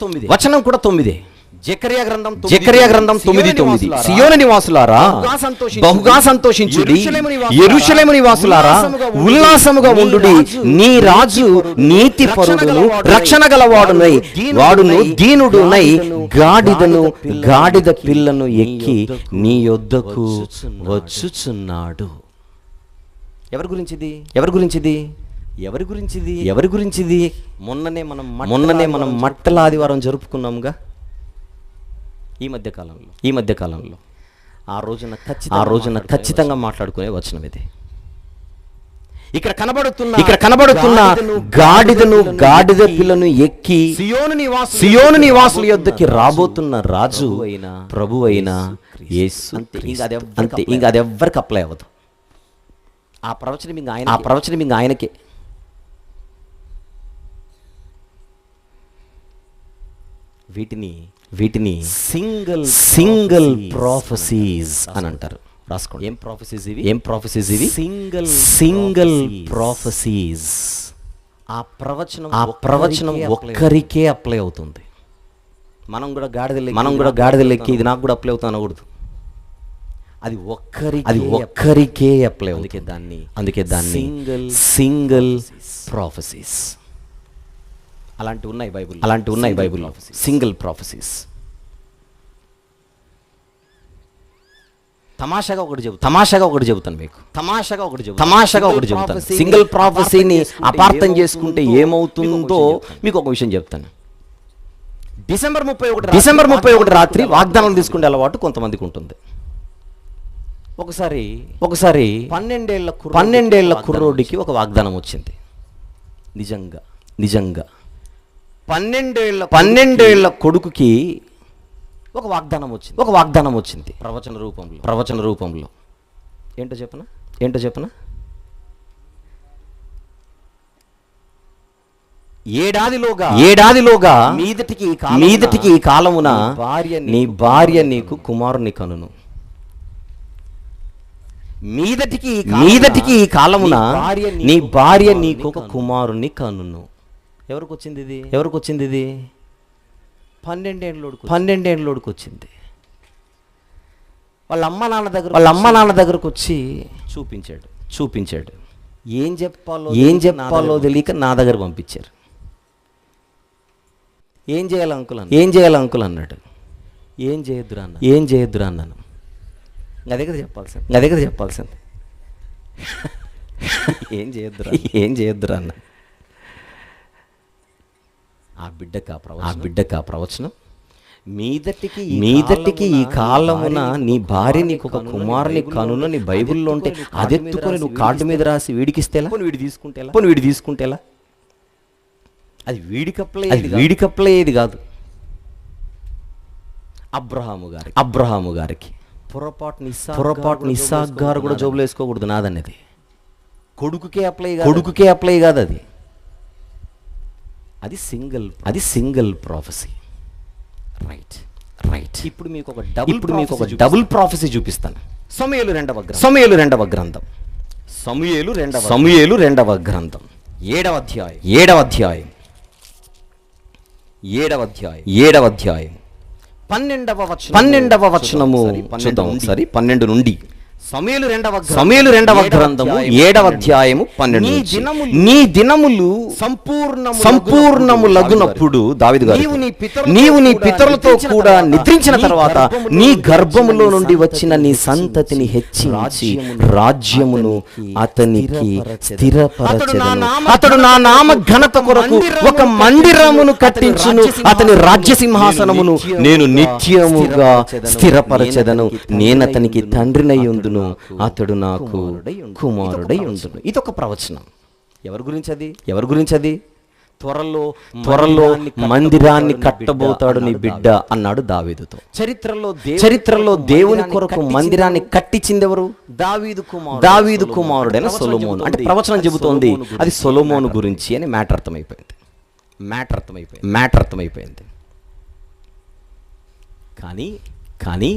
9. జకర్యా గ్రంథం 9:9 సియోను నివాసులారా బహుగా సంతోషించుడి, యెరూషలేము నివాసులారా ఉల్లాసముగా ఉండుడి. నీ రాజు నీతిపరుడును రక్షణ గలవాడునై వాడును దీనుడునై గాడిద పిల్లను ఎక్కి నీ యొద్దకు వచ్చుచున్నాడు. ఎవరి గురించిది? మొన్ననే మనం మట్టల ఆదివారం జరుపుకున్నాంగా ఈ మధ్య కాలంలో. ఆ రోజున ఖచ్చితంగా మాట్లాడుకునే వచనం ఇది. ఇక్కడ కనబడుతున్న గాడిద పిల్లను ఎక్కి సియోను నివాసుల యొద్దకి రాబోతున్న రాజు ప్రభు అయిన యేసు. అంతే, ఇంకా అది ఎవ్వరికి అప్లై అవ్వదు. ఆ ప్రవచనం ఇంక ఆయనకే. వీటిని సింగిల్ ప్రాఫెసీస్ అని అంటారు. రాసుకోండి. ఏం ప్రాఫెసీస్ ఇవి? Single prophecies. ఆ ప్రవచనం ఒక్కరికే అప్లై అవుతుంది. మనం కూడా గాడిదలెక్కి ఇది నాకు కూడా అప్లై అవుతా అనకూడదు. అది ఒక్కరికే అప్లై అవుతుంది. అందుకే దాన్ని సింగిల్ ప్రాఫెసీస్ అలాంటివి ఉన్నాయి బైబిల్లో. Single prophecies. తమాషాగా ఒకటి చెబుతాను మీకు. సింగిల్ ప్రాఫెసీని అపార్థం చేసుకుంటే ఏమవుతుందో మీకు ఒక విషయం చెప్తాను. డిసెంబర్ 31 రాత్రి వాగ్దానం తీసుకునే అలవాటు కొంతమందికి ఉంటుంది. ఒకసారి 12 ఏళ్ల కుర్రోడికి ఒక వాగ్దానం వచ్చింది. నిజంగా 12 ఏళ్ల కొడుకుకి ఒక వాగ్దానం వచ్చింది ప్రవచన రూపంలో. ఏంటో చెప్పనా? ఏడాదిలోగా మీదటికి ఈ కాలమున నీ భార్య నీకు కుమారుని కనును. మీదటికి ఈ కాలమున నీ భార్య నీకు ఒక కుమారుని కనును. ఎవరికి వచ్చింది ఇది? 12 ఏళ్ళోడికి వచ్చింది. వాళ్ళ అమ్మ నాన్న దగ్గరకు వచ్చి చూపించాడు. ఏం చెప్పాలో తెలియక నా దగ్గర పంపించారు. ఏం చేయాలి అంకుల్ అన్నాడు. ఏం చేయొద్దురా అన్నాను. అదే కదా చెప్పాల్సింది. ఏం చేయొద్దురా అన్న. ఆ బిడ్డకు ఆ ప్రవచనం మీదటికి ఈ కాలమున నీ భార్య నీకు ఒక కుమారుని కనును నీ బైబిల్లో ఉంటే అదెత్తుకొని నువ్వు కార్డు మీద రాసి వీడికిస్తేలా? వీడి తీసుకుంటేలా? అది వీడికప్లయ్యేది కాదు. అబ్రహాము గారికి పొరపాటుని ఇస్సాకు గారు కూడా జోబులు వేసుకోకూడదు నాదనేది. కొడుకుకే అప్లై కాదు అది. అది సింగిల్ ప్రాఫెసీ. రైట్. ఇప్పుడు మీకు ఒక డబుల్ ప్రాఫెసీ చూపిస్తాను. సమూయేలు రెండవ గ్రంథం 7వ అధ్యాయం 12వ వచనము చూద్దాం ఒకసారి. 12 నుండి. సమూయేలు రెండవ గ్రంథము 7వ అధ్యాయము 12. నీ దినములు సంపూర్ణములగునప్పుడు దావీదు గారు, నీవు నీ పితరులతో కూడా నిద్రించిన తర్వాత నీ గర్భములో నుండి వచ్చిన నీ సంతతిని హెచ్చించి రాజ్యమును అతనికి స్థిరపరచెదను. అతడు నా నామ ఘనత కొరకు ఒక మందిరమును కట్టించును. అతని రాజ్య సింహాసనమును నేను నిత్యముగా స్థిరపరచెదను. నేనతనికి తండ్రినై ఉందును, అతడు నాకు కుమారుడై ఉండును. ఇదొక ప్రవచనం. ఎవరి గురించి అది? త్వరలో మందిరాన్ని కట్టబోతాడు నీ బిడ్డ అన్నాడు దావీదుతో. చరిత్రలో దేవుని కొరకు మందిరాన్ని కట్టించింది ఎవరు? దావీదు కుమారుడైన సొలొమోను. అంటే ప్రవచనం చెబుతోంది అది సొలొమోను గురించి అని మ్యాటర్ అర్థమైపోయింది. కానీ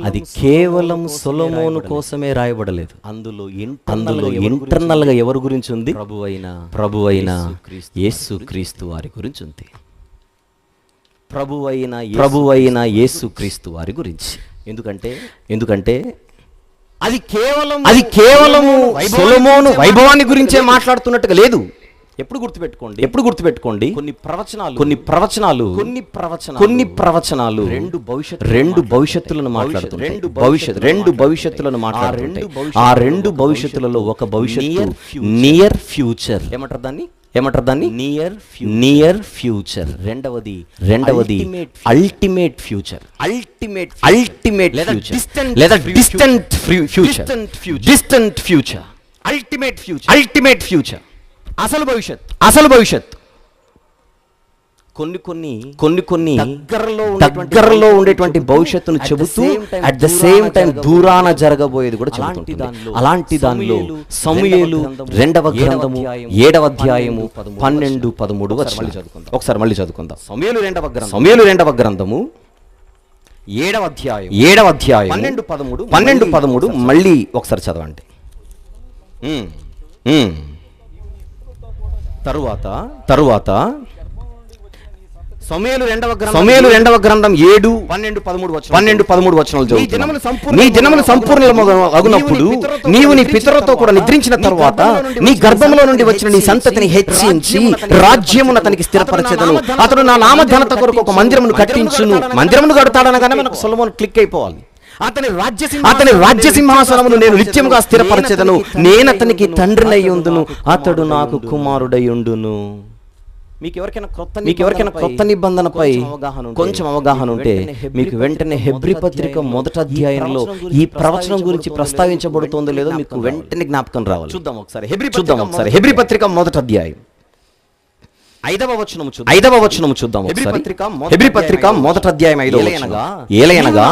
అది కేవలం సొలొమోను కోసమే రాయబడలేదు. అందులో ఇంటర్నల్ గా ఎవరి గురించి ఉంది? ప్రభువైన యేసుక్రీస్తు వారి గురించి ఉంది. ప్రభువైన యేసుక్రీస్తు వారి గురించి. ఎందుకంటే అది కేవలము సొలొమోను వైభవాన్ని గురించే మాట్లాడుతున్నట్టుగా లేదు. ఎప్పుడు గుర్తుపెట్టుకోండి కొన్ని ప్రవచనాలు రెండు భవిష్యత్తులను మాట్లాడుతున్నాయి. రెండు భవిష్యత్తులను మాట్లాడుతుంటాయి. ఆ రెండు భవిష్యత్తులలో ఒక భవిష్యత్తు నియర్ ఫ్యూచర్. ఏమంటారు దాన్ని? Near future. రెండవది అల్టిమేట్ ఫ్యూచర్ లేదా డిస్టెంట్ ఫ్యూచర్. అల్టిమేట్ ఫ్యూచర్ అసలు భవిష్యత్. కొన్ని దగ్గరలో ఉండేటువంటి భవిష్యత్తును చెబుతూ అట్ ద సేమ్ టైం దూరాన జరగబోయేది కూడా చెబుతుంది. అలాంటి దానిలో సమూయేలు 2వ గ్రంథము 7వ అధ్యాయము 12, 13 వచనాలు చదువుకుందాం. ఒకసారి మళ్ళీ చదువుకుందాం. సమూయేలు 2వ గ్రంథము 7వ అధ్యాయం 12, 13 మళ్ళీ ఒకసారి చదవండి. తరువాత సమూయేలు 2వ గ్రంథం 7, 12, 13 వచనాలు చదువుతున్నాం. నీ దినములు సంపూర్ణమగునప్పుడు నీవు నీ పితరులతో కూడా నిద్రించిన తరువాత నీ గర్భంలో నుండి వచ్చిన నీ సంతతిని హెచ్చించి రాజ్యమును అతనికి స్థిరపరచెదను. అతడు నా నామఘనత కొరకు ఒక మందిరమును కట్టించును. మందిరమును కడతాడనగానే మనకు సొలొమోను క్లిక్ అయిపోవాలి. అతని రాజ్య సింహాసనమును నేను నిత్యముగా స్థిరపరచెదను. నేను అతనికి తండ్రినై ఉందును, అతడు నాకు కుమారుడై ఉండును. మీకు ఎవరికైనా క్రొత్త నిబంధనపై కొంచెం అవగాహన ఉంటే మీకు వెంటనే హెబ్రీ పత్రిక 1వ అధ్యాయంలో ఈ ప్రవచనం గురించి ప్రస్తావించబడుతుందో లేదో మీకు వెంటనే జ్ఞాపకం రావాలి. చూద్దాం ఒకసారి హెబ్రీ పత్రిక 1వ అధ్యాయం 5వ వచనము చూద్దాం. హెబ్రీ పత్రిక 1వ అధ్యాయం 5వ వచనం. ఏలయనగా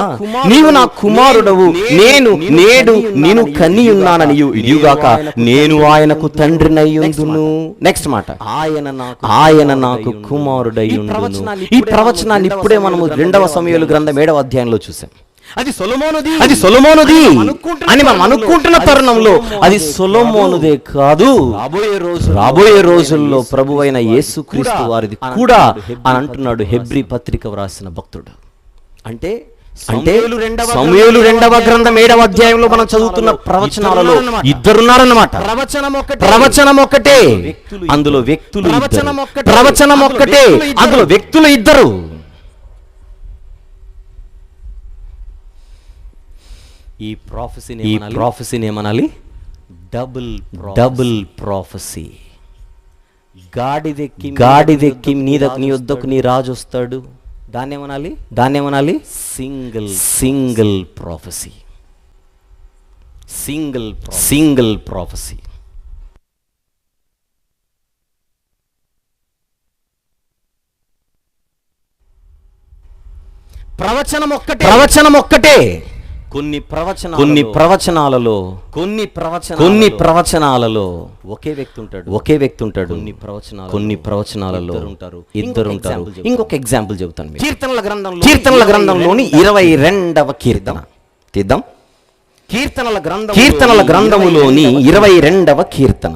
నీవు నా కుమారుడవు, నేను నేడు నిన్ను కనియున్నాననియు, ఇదిగాక నేను ఆయనకు తండ్రినై ఉందును. నెక్స్ట్ మాట, ఆయన నాకు కుమారుడై ఉండును. ఈ ప్రవచనాన్ని ఇప్పుడే మనము 2వ సమూయేలు గ్రంథం 7వ అధ్యాయంలో చూసాం. అది సొలొమోనుది అని మనం అనుకుంటున్న తరుణంలో అది సొలొమోనుదే కాదు, రాబోయే రోజుల్లో ప్రభువైన యేసుక్రీస్తు వారిది కూడా అని అంటున్నాడు హెబ్రీ పత్రిక వ్రాసిన భక్తుడు. అంటే సమూయేలు 2వ గ్రంథం 7వ అధ్యాయంలో మనం చదువుతున్న ప్రవచనాలలో ఇద్దరున్నారన్నమాట. ప్రవచనం ఒక్కటే, అందులో వ్యక్తులు ఇద్దరు. ఈ ప్రాఫెసీని ఏమనాలి? Double prophecy. గాడిదెక్కి నీ వద్దకు నీ రాజు వస్తాడు, దాన్నేమనాలి? Single prophecy. ప్రవచనం ఒక్కటే. కొన్ని ప్రవచనాలలో ఒకే వ్యక్తి ఉంటాడు. కొన్ని ప్రవచనాలలో ఇద్దరు ఉంటారు. ఇంకొక ఎగ్జాంపుల్ చెబుతాను. కీర్తనల గ్రంథంలోని 22వ కీర్తన తీద్దాం. కీర్తనల గ్రంథములోని 22వ కీర్తన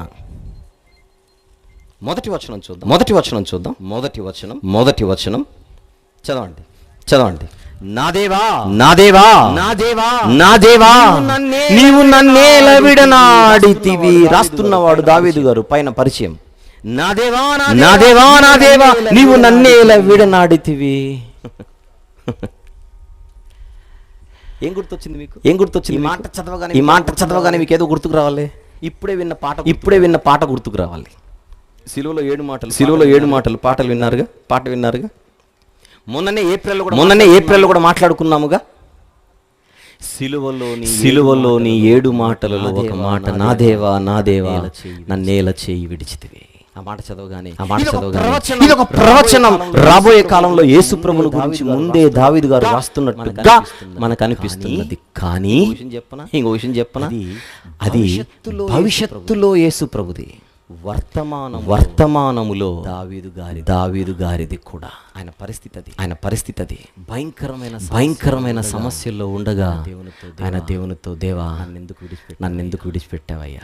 మొదటి వచనం చూద్దాం. మొదటి వచనం చదవండి. నా దేవా నీవు నన్నేల విడనాడితివి. రాస్తున్నవాడు దావీదు గారు, పైన పరిచయం. నా దేవా నీవు నన్నేల విడనాడితివి. ఏం గుర్తొచ్చింది మీకు? ఈ మాట చదవగానే మీకు ఏదో గుర్తుకు రావాలి. ఇప్పుడే విన్న పాట గుర్తుకు రావాలి. సిలువలో 7 మాటలు పాటలు విన్నారుగా. మొన్ననే ఏప్రిల్లో కూడా మాట్లాడుకున్నాముగా. సిలువలోని 7 మాటలలో ఒక మాట, నా దేవా నన్నేల చేయి విడిచితివి. ఆ మాట చదవగానే ఇది ఒక ప్రవచనం. రాబోయే కాలంలో యేసు ప్రభువుని గురించి ముందే దావీదు గారు రాస్తున్నట్టుగా మనకు అనిపిస్తున్నది. కానీ ఇంకో విషయం చెప్పనా, అది భవిష్యత్తులో యేసు ప్రభుది. వర్తమానములో దావీదు గారిది కూడా. ఆయన పరిస్థితి భయంకరమైన సమస్యల్లో ఉండగా ఆయన దేవునితో, దేవా నన్నెందుకు విడిచిపెట్టావయ్యా?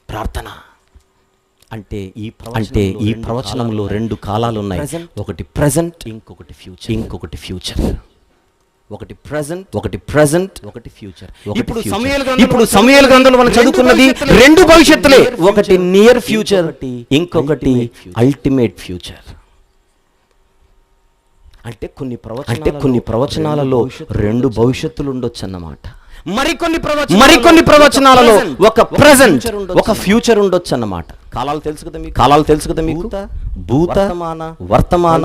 ప్రార్థన అంటే ఈ ప్రవచనంలో 2 కాలాలు ఉన్నాయి. ఒకటి ప్రెజెంట్, ఇంకొకటి ఫ్యూచర్. ఒకటి ప్రెజెంట్, ఒకటి ఫ్యూచర్. ఇప్పుడు సమూయేలు గ్రంథంలో మనం చదువుకున్నది 2 భవిష్యత్తులే. ఒకటి నియర్ ఫ్యూచర్, ఇంకొకటి అల్టిమేట్ ఫ్యూచర్. అంటే కొన్ని ప్రవచనాలలో 2 భవిష్యత్తులు ఉండొచ్చు అన్నమాట. మరికొన్ని ప్రవచనాలలో ఒక ప్రెజెంట్, ఒక ఫ్యూచర్ ఉండొచ్చు అన్నమాట. కాలాలు తెలుసు కదా మీకు? భూత, వర్తమాన,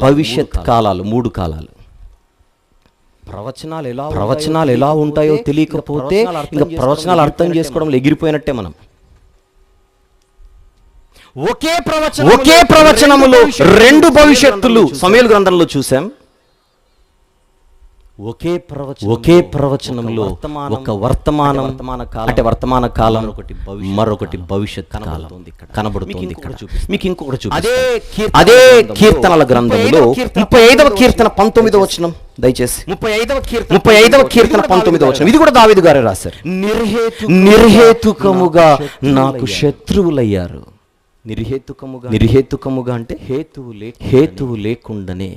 భవిష్యత్ కాలాలు, 3 కాలాలు. ప్రవచనాలు ఎలా ఉంటాయో తెలియకపోతే ఇంకా ప్రవచనాలు అర్థం చేసుకోవడంలో ఎగిరిపోయినట్టే మనం. ఒకే ప్రవచనములో రెండు భవిష్యత్తులు సమూయేలు గ్రంథంలో చూసాం. ఒకే ప్రవచనంలో ఒక వర్తమానం అంటే వర్తమాన కాలం, మరొకటి భవిష్యత్ కాలం కనబడుతుంది ఇక్కడ. మీకు ఇంకొకటి చూపిస్తాను. అదే కీర్తనల గ్రంథంలో 35వ కీర్తన 19వ వచనం, దయచేసి 35వ కీర్తన 19వ వచనం. ఇది కూడా దావీదు గారే రాశారు. నిర్హేతుకముగా నాకు శత్రువులయ్యారు. నిర్హేతుకముగా అంటే హేతువు లేకుండానే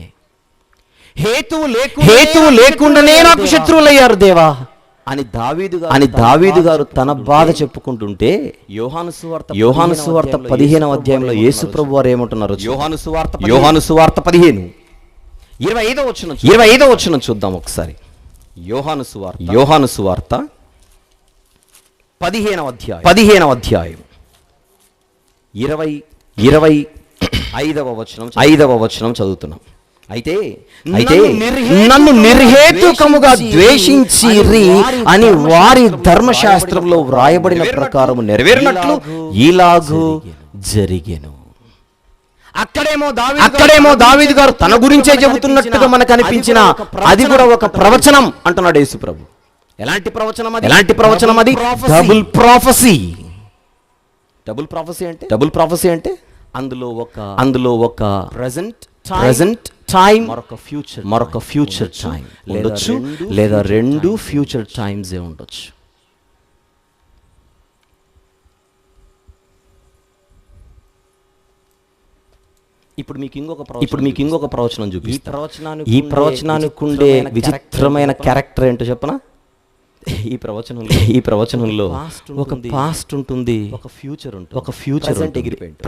నాకు శత్రువులయ్యారు దేవా అని దావీదు గారు తన బాధ చెప్పుకుంటుంటే, యోహాను సువార్త 15వ అధ్యాయంలో యేసు ప్రభు వారు ఏమంటున్నారు? యోహాను సువార్త 15 25వ వచనం చూద్దాం ఒకసారి. యోహాను సువార్త 15వ అధ్యాయం 25వ వచనం చదువుతున్నాం. అయితే నన్ను నిర్హేతుకముగా ద్వేషించిరి అని వారి ధర్మశాస్త్రంలో వ్రాయబడిన ప్రకారం నెరవేరినట్లు ఇలాగూ జరిగెను. అక్కడేమో దావీదు గారు తన గురించే చెబుతున్నట్టుగా మనకు అనిపించిన అది కూడా ఒక ప్రవచనం అంటున్నాడు యేసు ప్రభు. ఎలాంటి ప్రవచనం అది? డబుల్ ప్రాఫెసీ అంటే అందులో ఒక ప్రెజెంట్ టైం, మరొక ఫ్యూచర్ టైం ఉండొచ్చు, లేదా రెండు ఫ్యూచర్ టైమ్స్ ఉండొచ్చు. ఇప్పుడు మీకు ఇంకొక ప్రవచనం చూపిస్తాను. ఈ ప్రవచనానికి ఉండే విచిత్రమైన క్యారెక్టర్ ఏంటో చెప్పనా? ఈ ప్రవచనంలో ఒక పాస్ట్ ఉంటుంది, ఒక ఫ్యూచర్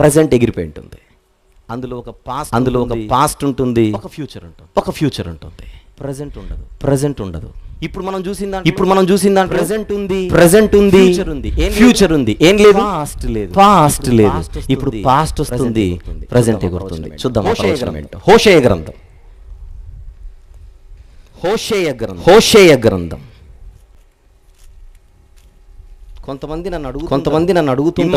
ప్రెజెంట్ ఎగిరిపోయి ఉంటుంది. అందులో ఒక పాస్ట్ ఉంటుంది, ఒక ఫ్యూచర్ ఉంటుంది, ప్రెజెంట్ ఉండదు. ఇప్పుడు మనం చూసిందా ప్రెజెంట్ ఉంది, ఫ్యూచర్ ఉంది, ఏం లేదు, పాస్ట్ లేదు. ఇప్పుడు పాస్ట్ వస్తుంది, ప్రెజెంట్ ఎగురుతుంది. చూద్దాం హోషేయ గ్రంథం. కొంతమంది నన్ను అడుగుతున్నారు,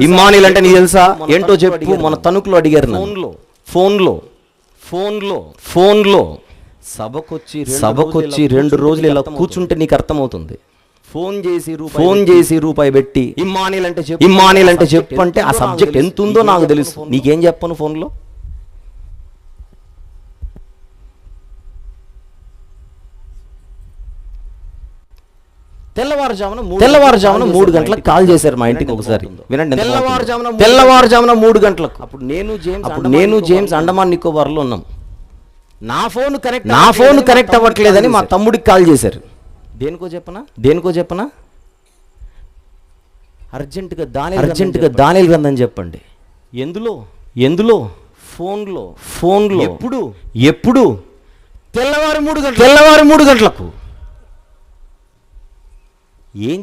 ఇమ్మానుయేల్ అంటే నీకు తెలుసా? ఏంటో చెప్పు. మన తణుకులో అడిగారు ఫోన్లో సభకొచ్చి 2 రోజులు ఇలా కూర్చుంటే నీకు అర్థమవుతుంది. ఫోన్ చేసి రూపాయి పెట్టి ఇమ్మానుయేల్ అంటే చెప్పు అంటే ఆ సబ్జెక్ట్ ఎంత ఉందో నాకు తెలుసు. నీకేం చెప్పను ఫోన్లో? తెల్లవారుజామున 3 గంటలకు కాల్ చేశారు మా ఇంటికి. ఒకసారి వినండి, తెల్లవారుజామున 3 గంటలకు. అప్పుడు నేను జేమ్స్ అండమాన్ నికోబార్లో ఉన్నాం. నా ఫోన్ కనెక్ట్ అవ్వట్లేదని మా తమ్ముడికి కాల్ చేశారు. దేనికో చెప్పనా? అర్జెంటుగా దానియేలు గ్రంథం చెప్పండి. ఎందులో? ఫోన్లో. ఎప్పుడు? తెల్లవారు 3 గంటలకు. ఏం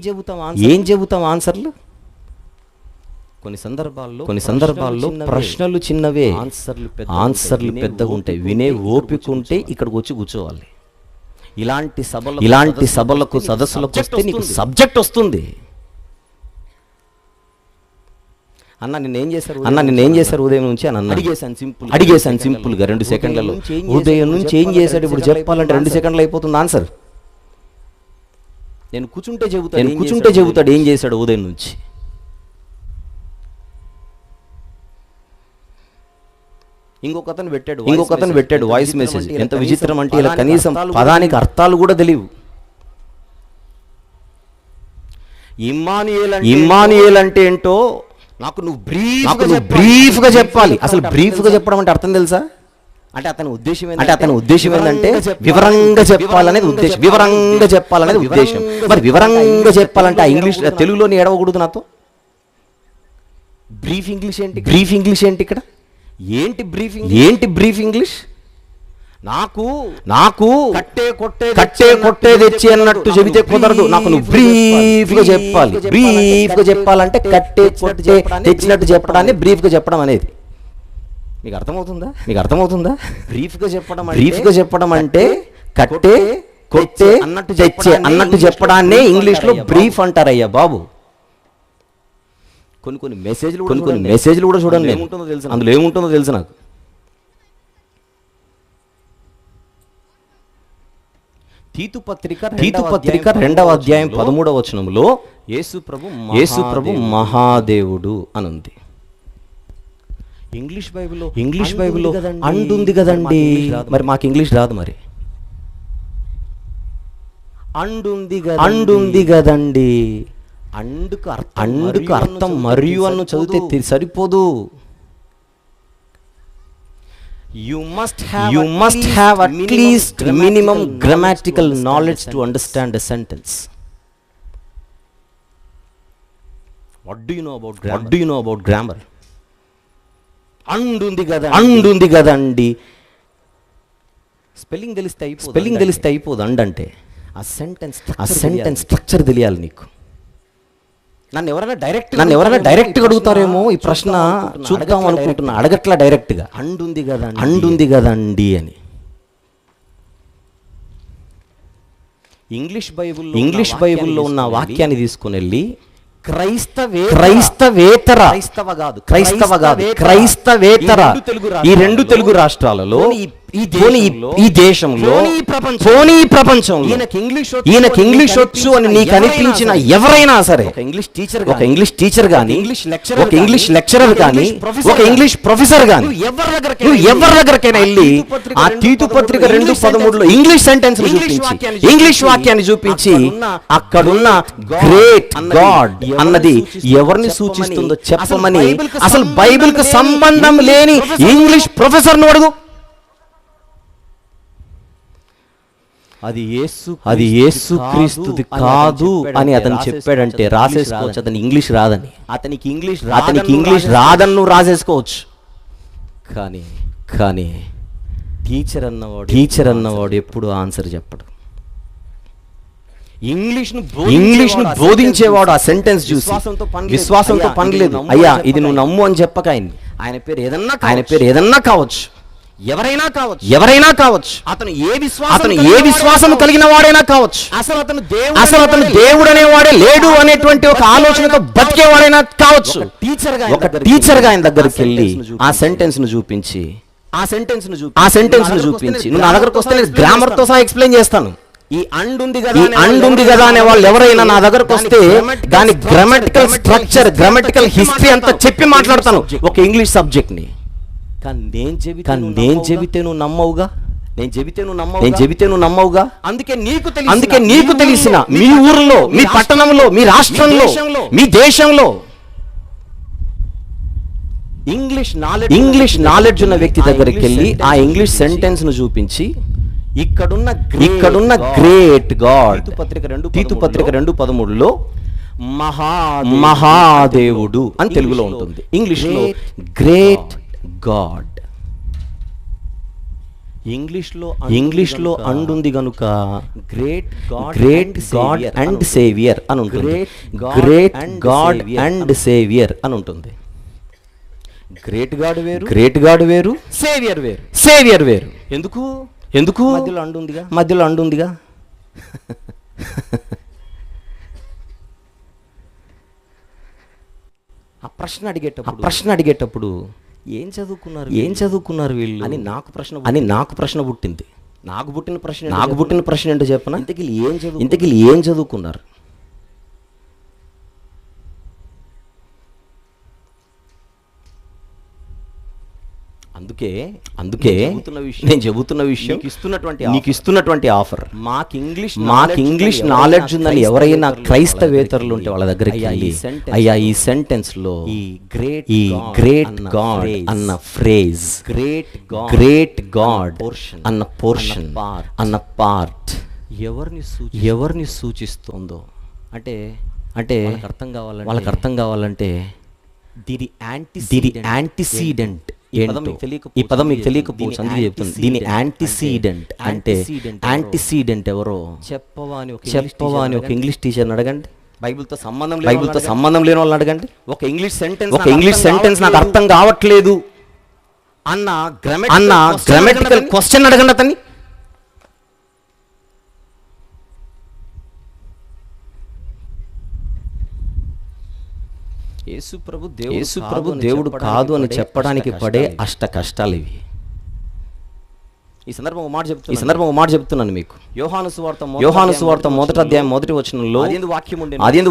చెబుతాం ఆన్సర్లు? కొన్ని సందర్భాల్లో ప్రశ్నలు చిన్నవే, ఆన్సర్లు పెద్దగా ఉంటాయి. వినే ఓపిక ఉంటే ఇక్కడికి వచ్చి కూర్చోవాలి. ఇలాంటి సభలకు సదస్సులకు వస్తే నీకు సబ్జెక్ట్ వస్తుంది. అన్న నిన్నేం చేశారు ఉదయం నుంచి అని అడిగేశాను సింపుల్గా 2 సెకండ్లలో. ఉదయం నుంచి ఏం చేశాడు ఇప్పుడు చెప్పాలంటే 2 సెకండ్లు అయిపోతుంది ఆన్సర్. నేను కూర్చుంటే చెబుతాడు ఏం చేశాడు ఉదయం నుంచి. ఇంకొక అతను పెట్టాడు వాయిస్ మెసేజ్. ఎంత విచిత్రం అంటే ఇలా కనీసం పదానికి అర్థాలు కూడా తెలియవు. ఇమ్మానుయేల్ అంటే ఏంటో నాకు నువ్వు బ్రీఫ్గా చెప్పాలి. అసలు బ్రీఫ్గా చెప్పడం అంటే అర్థం తెలుసా? అంటే అతని ఉద్దేశం ఏంటంటే వివరంగా చెప్పాలనేది ఉద్దేశం. మరి వివరంగా చెప్పాలంటే ఆ ఇంగ్లీష్ తెలుగులోని ఏడవకూడదు నాతో. బ్రీఫ్ ఇంగ్లీష్ ఏంటి ఇక్కడ? ఏంటి బ్రీఫ్ ఇంగ్లీష్? నాకు కట్టే కొట్టే తెచ్చి అన్నట్టు చెబితే కుదరదు. నాకు నువ్వు బ్రీఫ్గా చెప్పాలి. బ్రీఫ్గా చెప్పాలంటే కట్టే కొట్టే తెచ్చినట్టు చెప్పడాన్ని బ్రీఫ్గా చెప్పడం అనేది. మీకు అర్థమవుతుందా? బ్రీఫ్గా చెప్పడం అంటే కట్టే కొట్టే అన్నట్టు చెప్పడాన్నే ఇంగ్లీష్లో బ్రీఫ్ అంటారయ్యా బాబు. కొన్ని మెసేజ్లు కూడా చూడండి, అందులో ఏముంటుందో తెలుసు నాకు. తీతు పత్రిక 2వ అధ్యాయం 13వ వచనంలో యేసు ప్రభు మహాదేవుడు అని ఉంది. ఇంగ్లీష్ బైబిల్లో అంటుంది కదండి, మరి మాకు ఇంగ్లీష్ రాదు. మరి అండుంది కదండి, అండుకు అర్థం మరియు అన్ను చదివితే సరిపోదు. You must have at least minimum grammatical knowledge to understand a sentence. What do you know about grammar? అండుంది కదండి, స్పెల్లింగ్ తెలిస్తే అయిపోదు. అండంటే ఆ సెంటెన్స్ స్ట్రక్చర్ తెలియాలి నీకు. నన్ను ఎవరైనా డైరెక్ట్గా అడుగుతారేమో ఈ ప్రశ్న, చూద్దాం అనుకుంటున్నా. అడగట్లా డైరెక్ట్గా, అండుంది కదండి అని. ఇంగ్లీష్ బైబిల్లో ఉన్న వాక్యాన్ని తీసుకుని వెళ్ళి క్రైస్తవేతర ఈ రెండు తెలుగు రాష్ట్రాలలో, ఈ దేశంలో, ప్రపంచంలో ఈయనకి ఇంగ్లీష్ వచ్చు అని నీకు అనిపించిన ఎవరైనా సరే, ఒక ఇంగ్లీష్ టీచర్ గాని, ఒక ఇంగ్లీష్ లెక్చరర్ గాని, ఒక ఇంగ్లీష్ ప్రొఫెసర్ గాని, నువ్వు ఎవరి దగ్గరకైనా వెళ్ళి ఆ తీతు పత్రిక 2:13లో ఇంగ్లీష్ సెంటెన్స్ చూపించి, ఇంగ్లీష్ వాక్యాన్ని చూపించి, అక్కడున్న గ్రేట్ గాడ్ అన్నది ఎవరిని సూచిస్తుందో చెప్పమని అసలు బైబిల్కి సంబంధం లేని ఇంగ్లీష్ ప్రొఫెసర్ను అడుగు. అది యేసుక్రీస్తుది కాదు అని అతను చెప్పాడంటే రాసేసుకోవచ్చు. అతనికి ఇంగ్లీష్ రాదని, అతనికి ఇంగ్లీష్ రాదని నువ్వు రాసేసుకోవచ్చు. కానీ టీచర్ అన్నవాడు ఎప్పుడు ఆన్సర్ చెప్పడు. ఇంగ్లీష్ను బోధించేవాడు ఆ సెంటెన్స్ చూసి విశ్వాసంతో పని లేదు. అయ్యా ఇది నువ్వు నమ్ము అని చెప్పక ఆయన పేరు ఏదన్నా కావచ్చు, ఎవరైనా కావచ్చు, అతను ఏ విశ్వాసం కలిగిన వాడైనా కావచ్చు, అసలు అతను దేవుడు అనేవాడే లేడు అనేటువంటి ఒక ఆలోచనతో బతికేవాడైనా కావచ్చు. ఒక టీచర్ గా ఆయన దగ్గరికి వెళ్ళి ఆ సెంటెన్స్ ను చూపించి నువ్వు నా దగ్గరకు వస్తే నేను గ్రామర్ తో సహా ఎక్స్ప్లెయిన్ చేస్తాను. ఈ అండుంది కదా అనే వాళ్ళు ఎవరైనా నా దగ్గరకు వస్తే దాని గ్రామటికల్ స్ట్రక్చర్, గ్రామటికల్ హిస్టరీ అంతా చెప్పి మాట్లాడతాను ఒక ఇంగ్లీష్ సబ్జెక్ట్ ని. కానీ నేను చెబితే నువ్వు నమ్మవుగా. అందుకే నీకు తెలిసిన మీ ఊర్లో, మీ పట్టణంలో, మీ రాష్ట్రంలో, మీ దేశంలో ఇంగ్లీష్ నాలెడ్జ్ ఉన్న వ్యక్తి దగ్గరికి వెళ్ళి ఆ ఇంగ్లీష్ సెంటెన్స్ ను చూపించి ఇక్కడున్న గ్రేట్ గాడ్, తీతు పత్రిక 2:13లో మహాదేవుడు అని తెలుగులో ఉంటుంది, ఇంగ్లీష్లో గ్రేట్ గాడ్. ఇంగ్లీష్లో అండుంది గనుక గ్రేట్ గాడ్ అండ్ సేవియర్ అని ఉంటుంది. గ్రేట్ గాడ్ అండ్ సేవియర్ అని ఉంటుంది. గ్రేట్ గాడ్ వేరు, సేవియర్ వేరు. ఎందుకు మధ్యలో అండుందిగా. ఆ ప్రశ్న అడిగేటప్పుడు ఏం చదువుకున్నారు వీళ్ళు అని నాకు ప్రశ్న పుట్టింది. నాకు పుట్టిన ప్రశ్న ఏంటో చెప్పనా? ఇంతకీ ఏం చదువుకున్నారు? అందుకే నేను చెబుతున్న విషయం నీకు ఇస్తున్నటువంటి ఆఫర్. మాకు ఇంగ్లీష్ నాలెడ్జ్ ఉందని ఎవరైనా క్రైస్తవేతరులు ఉంటే వాళ్ళ దగ్గరికి వెళ్ళి, అయ్యా ఈ సెంటెన్స్ లో ఈ గ్రేట్ గాడ్ అన్న ఫ్రేజ్, గ్రేట్ గాడ్ అన్న పోర్షన్, అన్న పార్ట్ ఎవరిని సూచిస్తుందో అంటే వాళ్ళకి అర్థం కావాలంటే దీని యాంటిసీడెంట్ ఏంటో. ఈ పదం మీకు తెలియకపోవచ్చు, అందుకే చెప్తుంది. దీని యాంటిసీడెంట్ అంటే, యాంటిసీడెంట్ ఎవరో చెప్పవా అని ఒక ఇంగ్లీష్ టీచర్ని అడగండి. బైబిల్తో సంబంధం లేని వాళ్ళని అడగండి. ఒక ఇంగ్లీష్ సెంటెన్స్ నాకు అర్థం కావట్లేదు అన్న గ్రామటికల్ క్వశ్చన్ అడగండి అతన్ని. యేసు ప్రభు దేవుడు కాదు అని చెప్పడానికి పడే అష్ట కష్టాలు ఇవి. ఈ సందర్భం ఒక మాట చెప్తున్నాను మీకు. యోహాను సువార్త మొదటి అధ్యాయం మొదటి వచనంలో ఆదియందు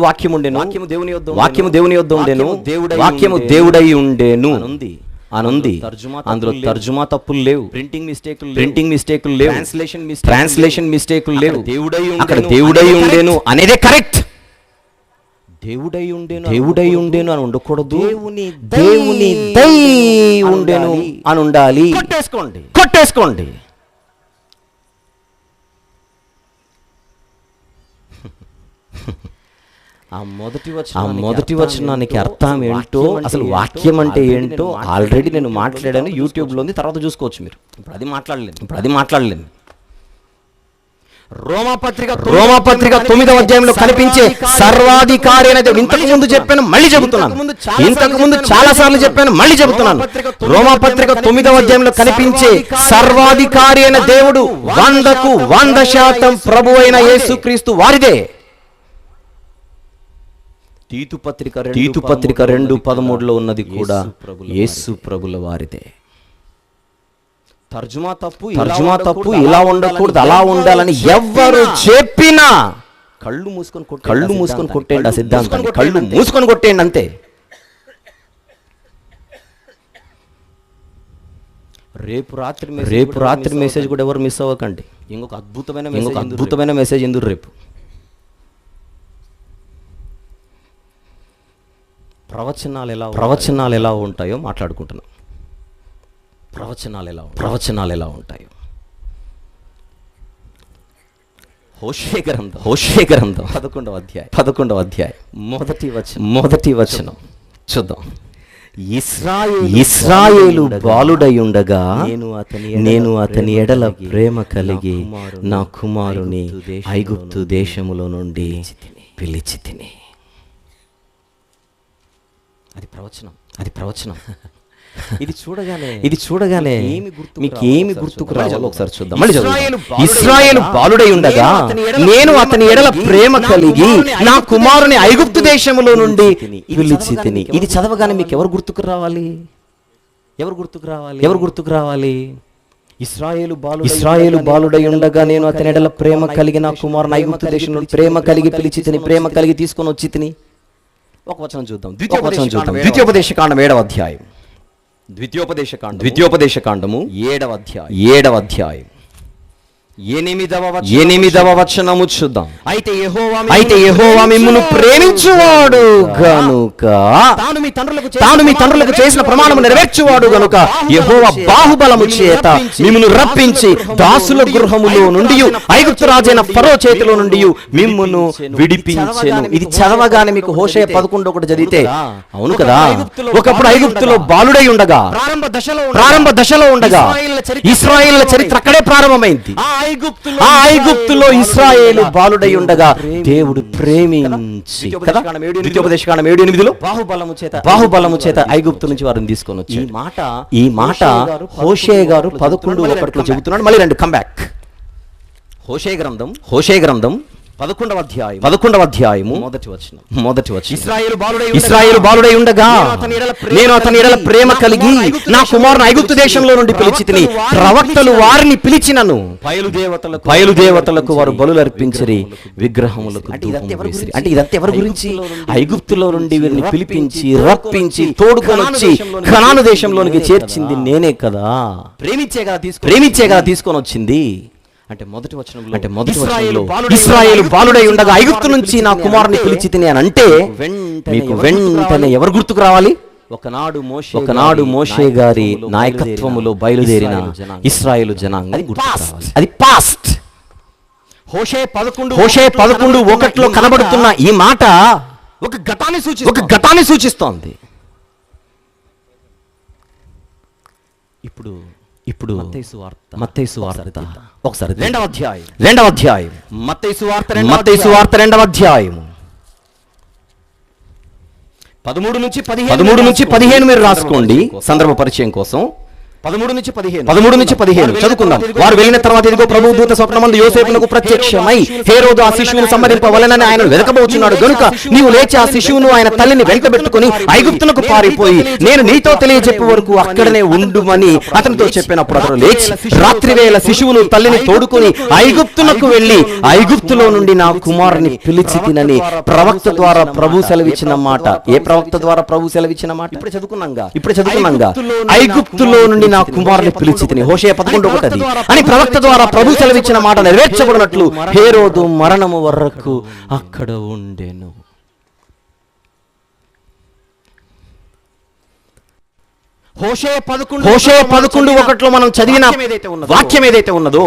వాక్యం ఉండెను, వాక్యము దేవుని యొద్ద ఉండెను, వాక్యము దేవుడై ఉండెను అనుంది. అందులో తర్జుమా తప్పులు లేవు, ప్రింటింగ్ మిస్టేకులు లేవు, ట్రాన్స్లేషన్ మిస్టేకులు లేవు. అక్కడ దేవుడై ఉండెను అనేదే కరెక్ట్. దేవుడై ఉండేను అని ఉండకూడదు, దేవుని దై ఉండెను అని ఉండాలి. కొట్టేసుకోండి. ఆ మొదటి వచనానికి అర్థం ఏంటో, అసలు వాక్యం అంటే ఏంటో ఆల్రెడీ నేను మాట్లాడాను, యూట్యూబ్లో ఉంది, తర్వాత చూసుకోవచ్చు మీరు. ఇప్పుడు అది మాట్లాడలేను. రోమాపత్రిక 9వ అధ్యాయంలో కనిపించే సర్వాధికారి అనే దేవుడు. ఇంతకు ముందు చెప్పాను, మళ్ళీ చెబుతున్నాను. ఇంతకు ముందు చాలా సార్లు చెప్పాను, మళ్ళీ చెబుతున్నాను. రోమాపత్రిక 9వ అధ్యాయంలో కనిపించే సర్వాధికారి అయిన దేవుడు 100కు 100% ప్రభు అయిన యేసుక్రీస్తు వారిదే. తీతు పత్రిక 2:13 ఉన్నది కూడా యేసు ప్రభుల వారిదే. తర్జుమా తప్పు ఇలా ఉండకూడదు, అలా ఉండాలని ఎవ్వరు చెప్పినా కళ్ళు మూసుకొని కొట్టేయండి. ఆ సిద్ధాంతాన్ని కళ్ళు మూసుకొని కొట్టేయండి అంతే. రేపు రాత్రి మెసేజ్ కూడా ఎవరు మిస్ అవ్వకండి. ఇంకొక అద్భుతమైన మెసేజ్ ఎందుకు రేపు. ప్రవచనాలు ఎలా ఉంటాయో మాట్లాడుకుంటున్నాం. ప్రవచనాలు ఎలా ఉంటాయో. హోషే గ్రంథం 11వ అధ్యాయం మొదటి వచనం చూద్దాం. ఇశ్రాయేలు బాలుడై ఉండగా నేను అతని ఎడల ప్రేమ కలిగి నా కుమారుని ఐగుప్తు దేశములో నుండి పిలిచి తిని. అది ప్రవచనం. ఇది చూడగానే మీకు ఏమి గుర్తుకు రావాలో ఒకసారి చూద్దాం. ఇశ్రాయేలు బాలుడై ఉండగా నేను అతని ఎడల ప్రేమ కలిగి నా కుమారుని ఐగుప్తు దేశములో నుండి పిలిచి తిని. ఇది చదవగానే మీకు ఎవరు గుర్తుకు రావాలి? ఇశ్రాయేలు బాలుడై ఉండగా నేను అతని ఎడల ప్రేమ కలిగి నా కుమారుని ఐగుప్తు దేశంలో ప్రేమ కలిగి పిలిచి తిని, ప్రేమ కలిగి తీసుకొని వచ్చి తిని. ఒక వచనం చూద్దాం. ద్వితీయోపదేశకాండం 7వ అధ్యాయం. ద్వితీయోపదేశకాండము 7వ అధ్యాయం 8వ వచనము చూద్దాం. అయితే యెహోవా మిమ్మును ప్రేమించువాడు గనుక, తాను మీ తండ్రులకు చేసిన ప్రమాణము నెరవేర్చువాడు గనుక యెహోవా బాహుబలము చేత మిమ్మును రప్పించి దాసుల గృహములో నుండి ఐగుప్తు రాజైన ఫరో చేతిలో నుండి మిమ్మును విడిపించెను. ఇది చదవగానే మీకు హోషేయ 11:1 చదివితే అవును కదా, ఒకప్పుడు ఐగుప్తులో బాలుడై ఉండగా, ప్రారంభ దశలో ఉండగా ఇశ్రాయేలుల చరిత్ర అక్కడే ప్రారంభమైంది. ఆ ఐగుప్తులో ఇశ్రాయేలు బాలుడై ఉండగా దేవుడు ప్రేమించి కదా, ద్వితీయోపదేశకాండం 7:8 బాహుబలము చేత ఐగుప్తు నుంచి వారిని తీసుకొని వచ్చాడు. ఈ మాట హోషేయ గారు 11:1 చెబుతున్నాడు. మళ్ళీ రండి, కమ్ బ్యాక్. హోషేయ గ్రంథం 11వ అధ్యాయము మొదటి వచనం. ఇశ్రాయేలు బాలుడై ఉండగా నేను అతని ఎడల ప్రేమ కలిగి నా కుమారుని ఐగుప్తు దేశంలో నుండి పిలిచి తిని, ప్రవక్తలు వారిని పిలిచినను, బయలుదేవతలకు వారు బలులు అర్పించిరి, విగ్రహములకు ధూపం వేసిరి. అంటే ఇదంతా ఎవరి గురించి? ఐగుప్తులో నుండి వీరిని పిలిపించి రప్పించి తోడుకొని వచ్చి కనాను దేశంలోనికి చేర్చింది నేనే కదా, ప్రేమించే కదా తీసుకొని వచ్చింది. అంటే మొదటి వచనంలో ఇశ్రాయేలు బాలుడై ఉండగా ఐగుప్తు నుంచి నా కుమారుని పిలిచి తిని అని అంటే మీకు వెంటనే ఎవరు గుర్తుకు రావాలి? ఒకనాడు మోషే గారి నాయకత్వములో బయలుదేరిన ఇశ్రాయేలు జనాంగం గుర్తుకు రావాలి. అది పాస్ట్. హోషే 11:1 కనబడుతున్న ఈ మాట ఒక ఘటాన్ని సూచిస్తోంది. ఇప్పుడు మత్తయి సువార్త ఒకసారి 2వ అధ్యాయం మత్తయి సువార్త 2వ అధ్యాయం 13 నుంచి 15 మీరు రాసుకోండి సందర్భ పరిచయం కోసం. 13-15 చదువుకుందాం. వారు వెళ్ళిన తర్వాత ఇదిగో ప్రభువు దూత స్వప్నమందు యోసేపునకు ప్రత్యక్షమై, హేరోదు ఆ శిశువును సంహరింపవలెనని ఆయన వెదకబోచున్నాడు గనుక నీవు లేచి ఆ శిశువును ఆయన తల్లిని వెంటబెట్టుకుని ఐగుప్తునకు పారిపోయి నేను నీతో తెలియజెప్పే వరకు అక్కడనే ఉండుమని అతనితో చెప్పినప్పుడు అతను లేచి రాత్రివేళ శిశువును తల్లిని తోడుకొని ఐగుప్తునకు వెళ్ళి ఐగుప్తులో నుండి నా కుమారుని పిలిచి తినని ప్రవక్త ద్వారా ప్రభు సెలవిచ్చిన మాట. ఏ ప్రవక్త ద్వారా ప్రభు సెలవిచ్చిన మాట? ఇప్పుడు చదువుకున్నాంగా. ఐగుప్తులో నుండి నా కుమారుని పిలిచి తిని, హోషేయ 11:1 అని ప్రవక్త ద్వారా ప్రభు సెలవిచ్చిన మాట నెరవేర్చబడినట్లు హేరోదు మరణము వరకు అక్కడ ఉండెను. హోషేయ 11:1 మనం చదివిన వాక్యం ఏదైతే ఉన్నదో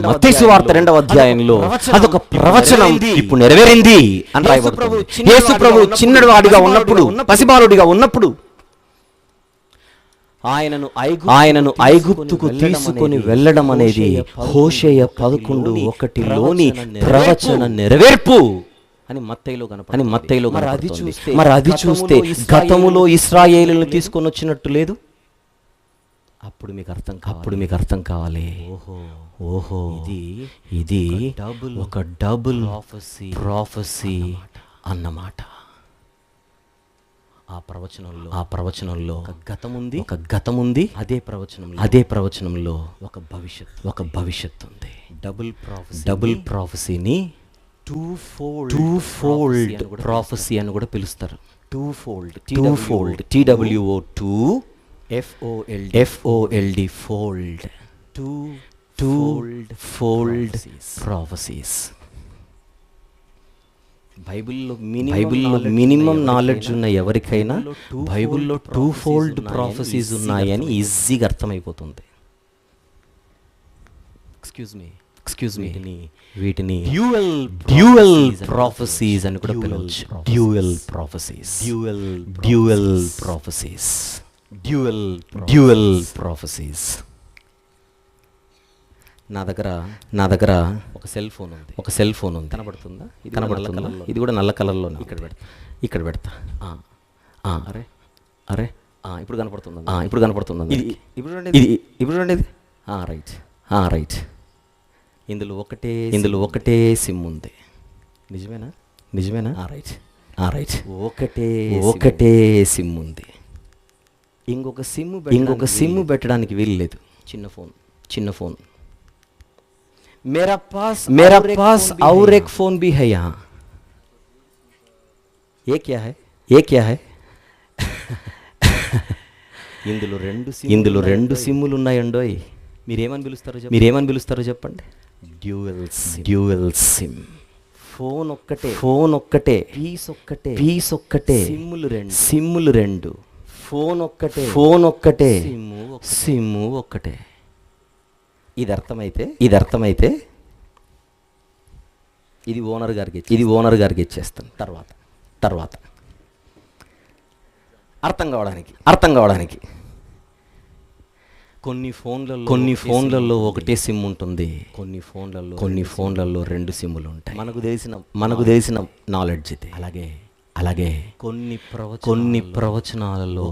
మత్తయి సువార్త 2వ అధ్యాయంలో అదొక ప్రవచనం ఇప్పుడు నెరవేరింది అని రాయబడుతుంది. యేసు ప్రభు చిన్నవాడిగా ఉన్నప్పుడు, పసిబాలుడిగా ఉన్నప్పుడు ఆయనను ఐగుప్తుకు తీసుకొని వెళ్ళడం అనేది హోషేయ 11:1లోని ప్రవచన నెరవేర్పు అని మత్తయిలో మరి అది చూస్తే గతములో ఇశ్రాయేలును తీసుకొని వచ్చినట్టు లేదు. అప్పుడు మీకు అర్థం కావాలి, ఓహో ఇది ఒక డబుల్ ప్రాఫెసీ అన్నమాట. ఆ ప్రవచనంలో ఒక గతముంది, అదే ప్రవచనంలో ఒక భవిష్యత్తు ఉంది. డబుల్ ప్రాఫెసీని టూ ఫోల్డ్ ప్రాఫెసీ అని కూడా పిలుస్తారు. Two fold TWO 2 FOLD fold, two fold prophecies. బైబిల్లో మినిమం నాలెడ్జ్ ఉన్న ఎవరికైనా బైబిల్లో టూ ఫోల్డ్ ప్రాఫెసీస్ ఉన్నాయని ఈజీగా అర్థమైపోతుంది. ఎక్స్క్యూజ్ మీ వీటిని డ్యూయల్ ప్రాఫెసీస్ అని కూడా పిలవచ్చు. Dual prophecies. నా దగ్గర ఒక సెల్ ఫోన్ ఉంది. కనబడుతుందా? ఇది కూడా నల్ల కలర్లో. ఇక్కడ పెడతా. అరే ఇప్పుడు కనపడుతుందా? ఇప్పుడు రండి. రైట్. ఇందులో ఒకటే సిమ్ ఉంది. నిజమేనా? రైట్. ఒకటే సిమ్ ఉంది. ఇంకొక సిమ్ పెట్టడానికి వీలు లేదు. చిన్న ఫోన్. मेरा पास और एक फोन भी है यहाँ. ये क्या है? ఇందులో రెండు సిమ్ములు ఉన్నాయండోయ్. మీరేమని పిలుస్తారో చెప్పండి. Dual SIM. ఫోన్ ఒక్కటే పీస్ ఒక్కటే సిమ్ములు రెండు. ఫోన్ ఒక్కటే సిమ్ ఒక్కటే. ఇది అర్థమైతే ఇది ఓనర్ గారికి ఇచ్చేస్తాను. తర్వాత అర్థం కావడానికి కొన్ని ఫోన్లలో ఒకటే సిమ్ ఉంటుంది. కొన్ని ఫోన్లలో రెండు సిమ్ములు ఉంటాయి. మనకు తెలిసిన నాలెడ్జ్ ఇది. అలాగే కొన్ని ప్రవచనాలలో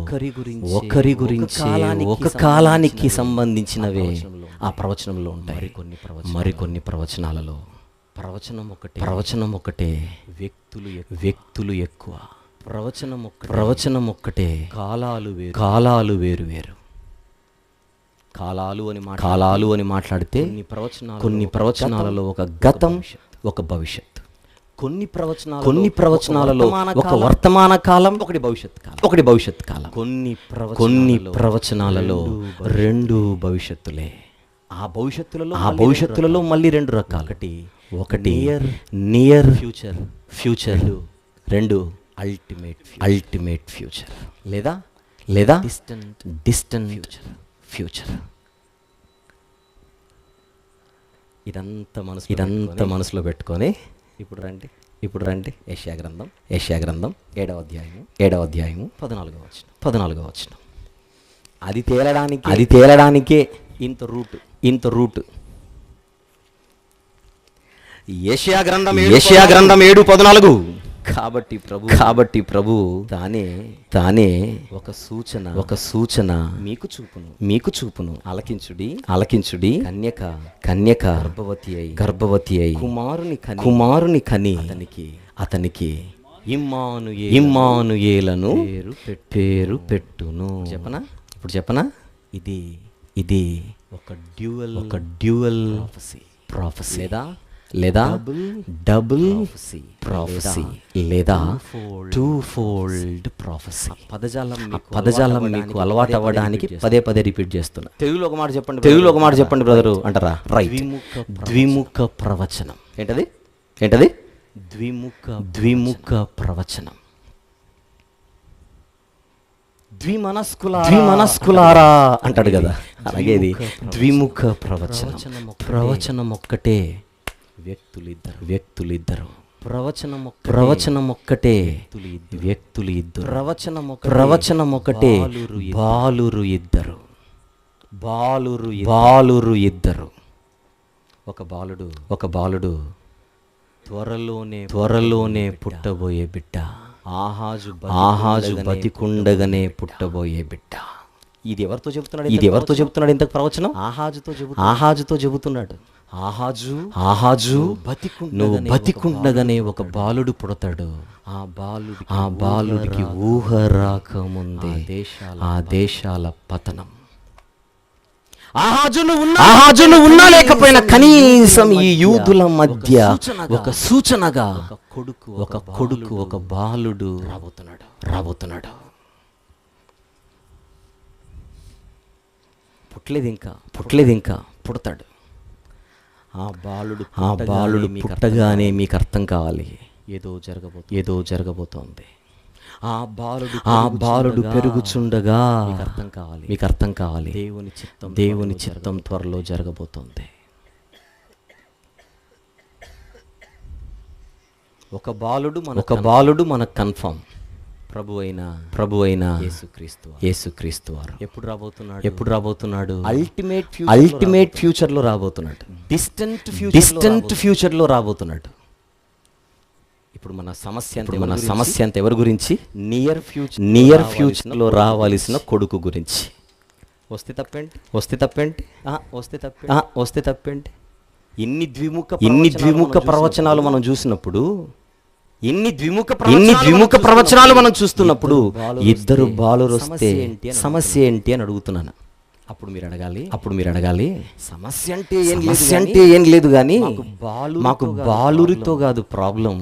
ఒకరి గురించి ఒక కాలానికి సంబంధించినవే ఆ ప్రవచనంలో ఉంటాయి. మరికొన్ని ప్రవచనాలలో ప్రవచనం ఒకటే, వ్యక్తులు ఎక్కువ. ప్రవచనం ఒక్కటే, కాలాలు వేరు. కాలాలు అని మాట్లాడితే కొన్ని ప్రవచనాలలో ఒక గతం, ఒక భవిష్యత్. కొన్ని ప్రవచనాలలో ఒక వర్తమాన కాలం, ఒకటి భవిష్యత్ కాలం. కొన్ని ప్రవచనాలలో రెండు భవిష్యత్తులే. ఆ భవిష్యత్తులలో మళ్ళీ రెండు రకాలు. ఒకటి నియర్ ఫ్యూచర్, రెండు అల్టిమేట్ ఫ్యూచర్, లేదా డిస్టెంట్ ఫ్యూచర్. ఇదంతా మనసులో పెట్టుకొని ఇప్పుడు రండి యెషయా గ్రంథం 7వ అధ్యాయము 14వ వచనం. అది తేలడానికే ఇంత రూట్. యెషయా గ్రంథం 7:14 కాబట్టి ప్రభు తానే ఒక సూచన మీకు చూపును ఆలకించుడి కన్యక గర్భవతి అయి కుమారుని కని అతనికి ఇమ్మానుయేలను పేరు పెట్టును. ఇప్పుడు చెప్పనా ఇది ఒక డ్యూయల్ ప్రాఫెసీ లేదా డబుల్ ప్రాఫెసీ లేదా టూ ఫోల్డ్ ప్రాఫెసీ. పదజాలం మీకు అలవాటు అవ్వడానికి పదే రిపీట్ చేస్తున్నా. తెలుగులో ఒక మాట చెప్పండి బ్రదరు అంటారా? రైట్. ద్విముఖ ప్రవచనం. ఏంటది? ద్విముఖ ప్రవచనం. ద్విమనస్కులారా అంటాడు కదా, అలాగే ఇది ద్విముఖ ప్రవచనం ఒక్కటే, వ్యక్తులిద్దరు. ప్రవచనం ఒక్కటే, వ్యక్తులు ఇద్దరు. ప్రవచనం ఒకటే, బాలురు ఇద్దరు. ఒక బాలుడు త్వరలోనే పుట్టబోయే బిడ్డ, ఆహాజు బతికుండగానే పుట్టబోయే బిడ్డ. ఇది ఎవరితో చెబుతున్నాడు ఇంతకు ప్రవచనం? ఆహాజుతో చెబుతున్నాడు. ఆహాజు నువ్వు బతికుండగానే ఒక బాలుడు పుడతాడు. ఆ బాలుడికి ఊహ రాకముందే ఆ దేశాల పతనం. ఆహాజును ఉన్నా లేకపోయినా కనీసం ఈ యూదుల మధ్య ఒక సూచనగా ఒక కొడుకు ఒక బాలుడు రాబోతున్నాడు. పుట్టలేదు ఇంకా పుడతాడు. ఆ బాలుడు పుట్టగానే మీకు అర్థం కావాలి, ఏదో జరగబోతోంది. ఆ బాలుడు పెరుగుచుండగా మీకు అర్థం కావాలి, దేవుని చిత్తం త్వరలో జరగబోతోంది. ఒక బాలుడు మనకు కన్ఫర్మ్. ప్రభు అయిన యేసుక్రీస్తు వారు ఎప్పుడు రాబోతున్నాడు? అల్టిమేట్ ఫ్యూచర్ లో రాబోతున్నాడు. డిస్టెంట్ ఫ్యూచర్ లో రాబోతున్నాడు. ఇప్పుడు మన సమస్య అంత ఎవరి గురించి? నియర్ ఫ్యూచర్ లో రావాల్సిన కొడుకు గురించి. వస్తే తప్పేంటి? ఇన్ని ద్విముఖ ప్రవచనాలు మనం చూసినప్పుడు, ఇన్ని ద్విముఖ ప్రవచనాలు మనం చూస్తున్నప్పుడు ఇద్దరు బాలురు వస్తే సమస్య ఏంటి అని అడుగుతున్నాను. అప్పుడు మీరు అడగాలి సమస్య అంటే ఏం లేదు కానీ మాకు బాలురితో కాదు ప్రాబ్లం,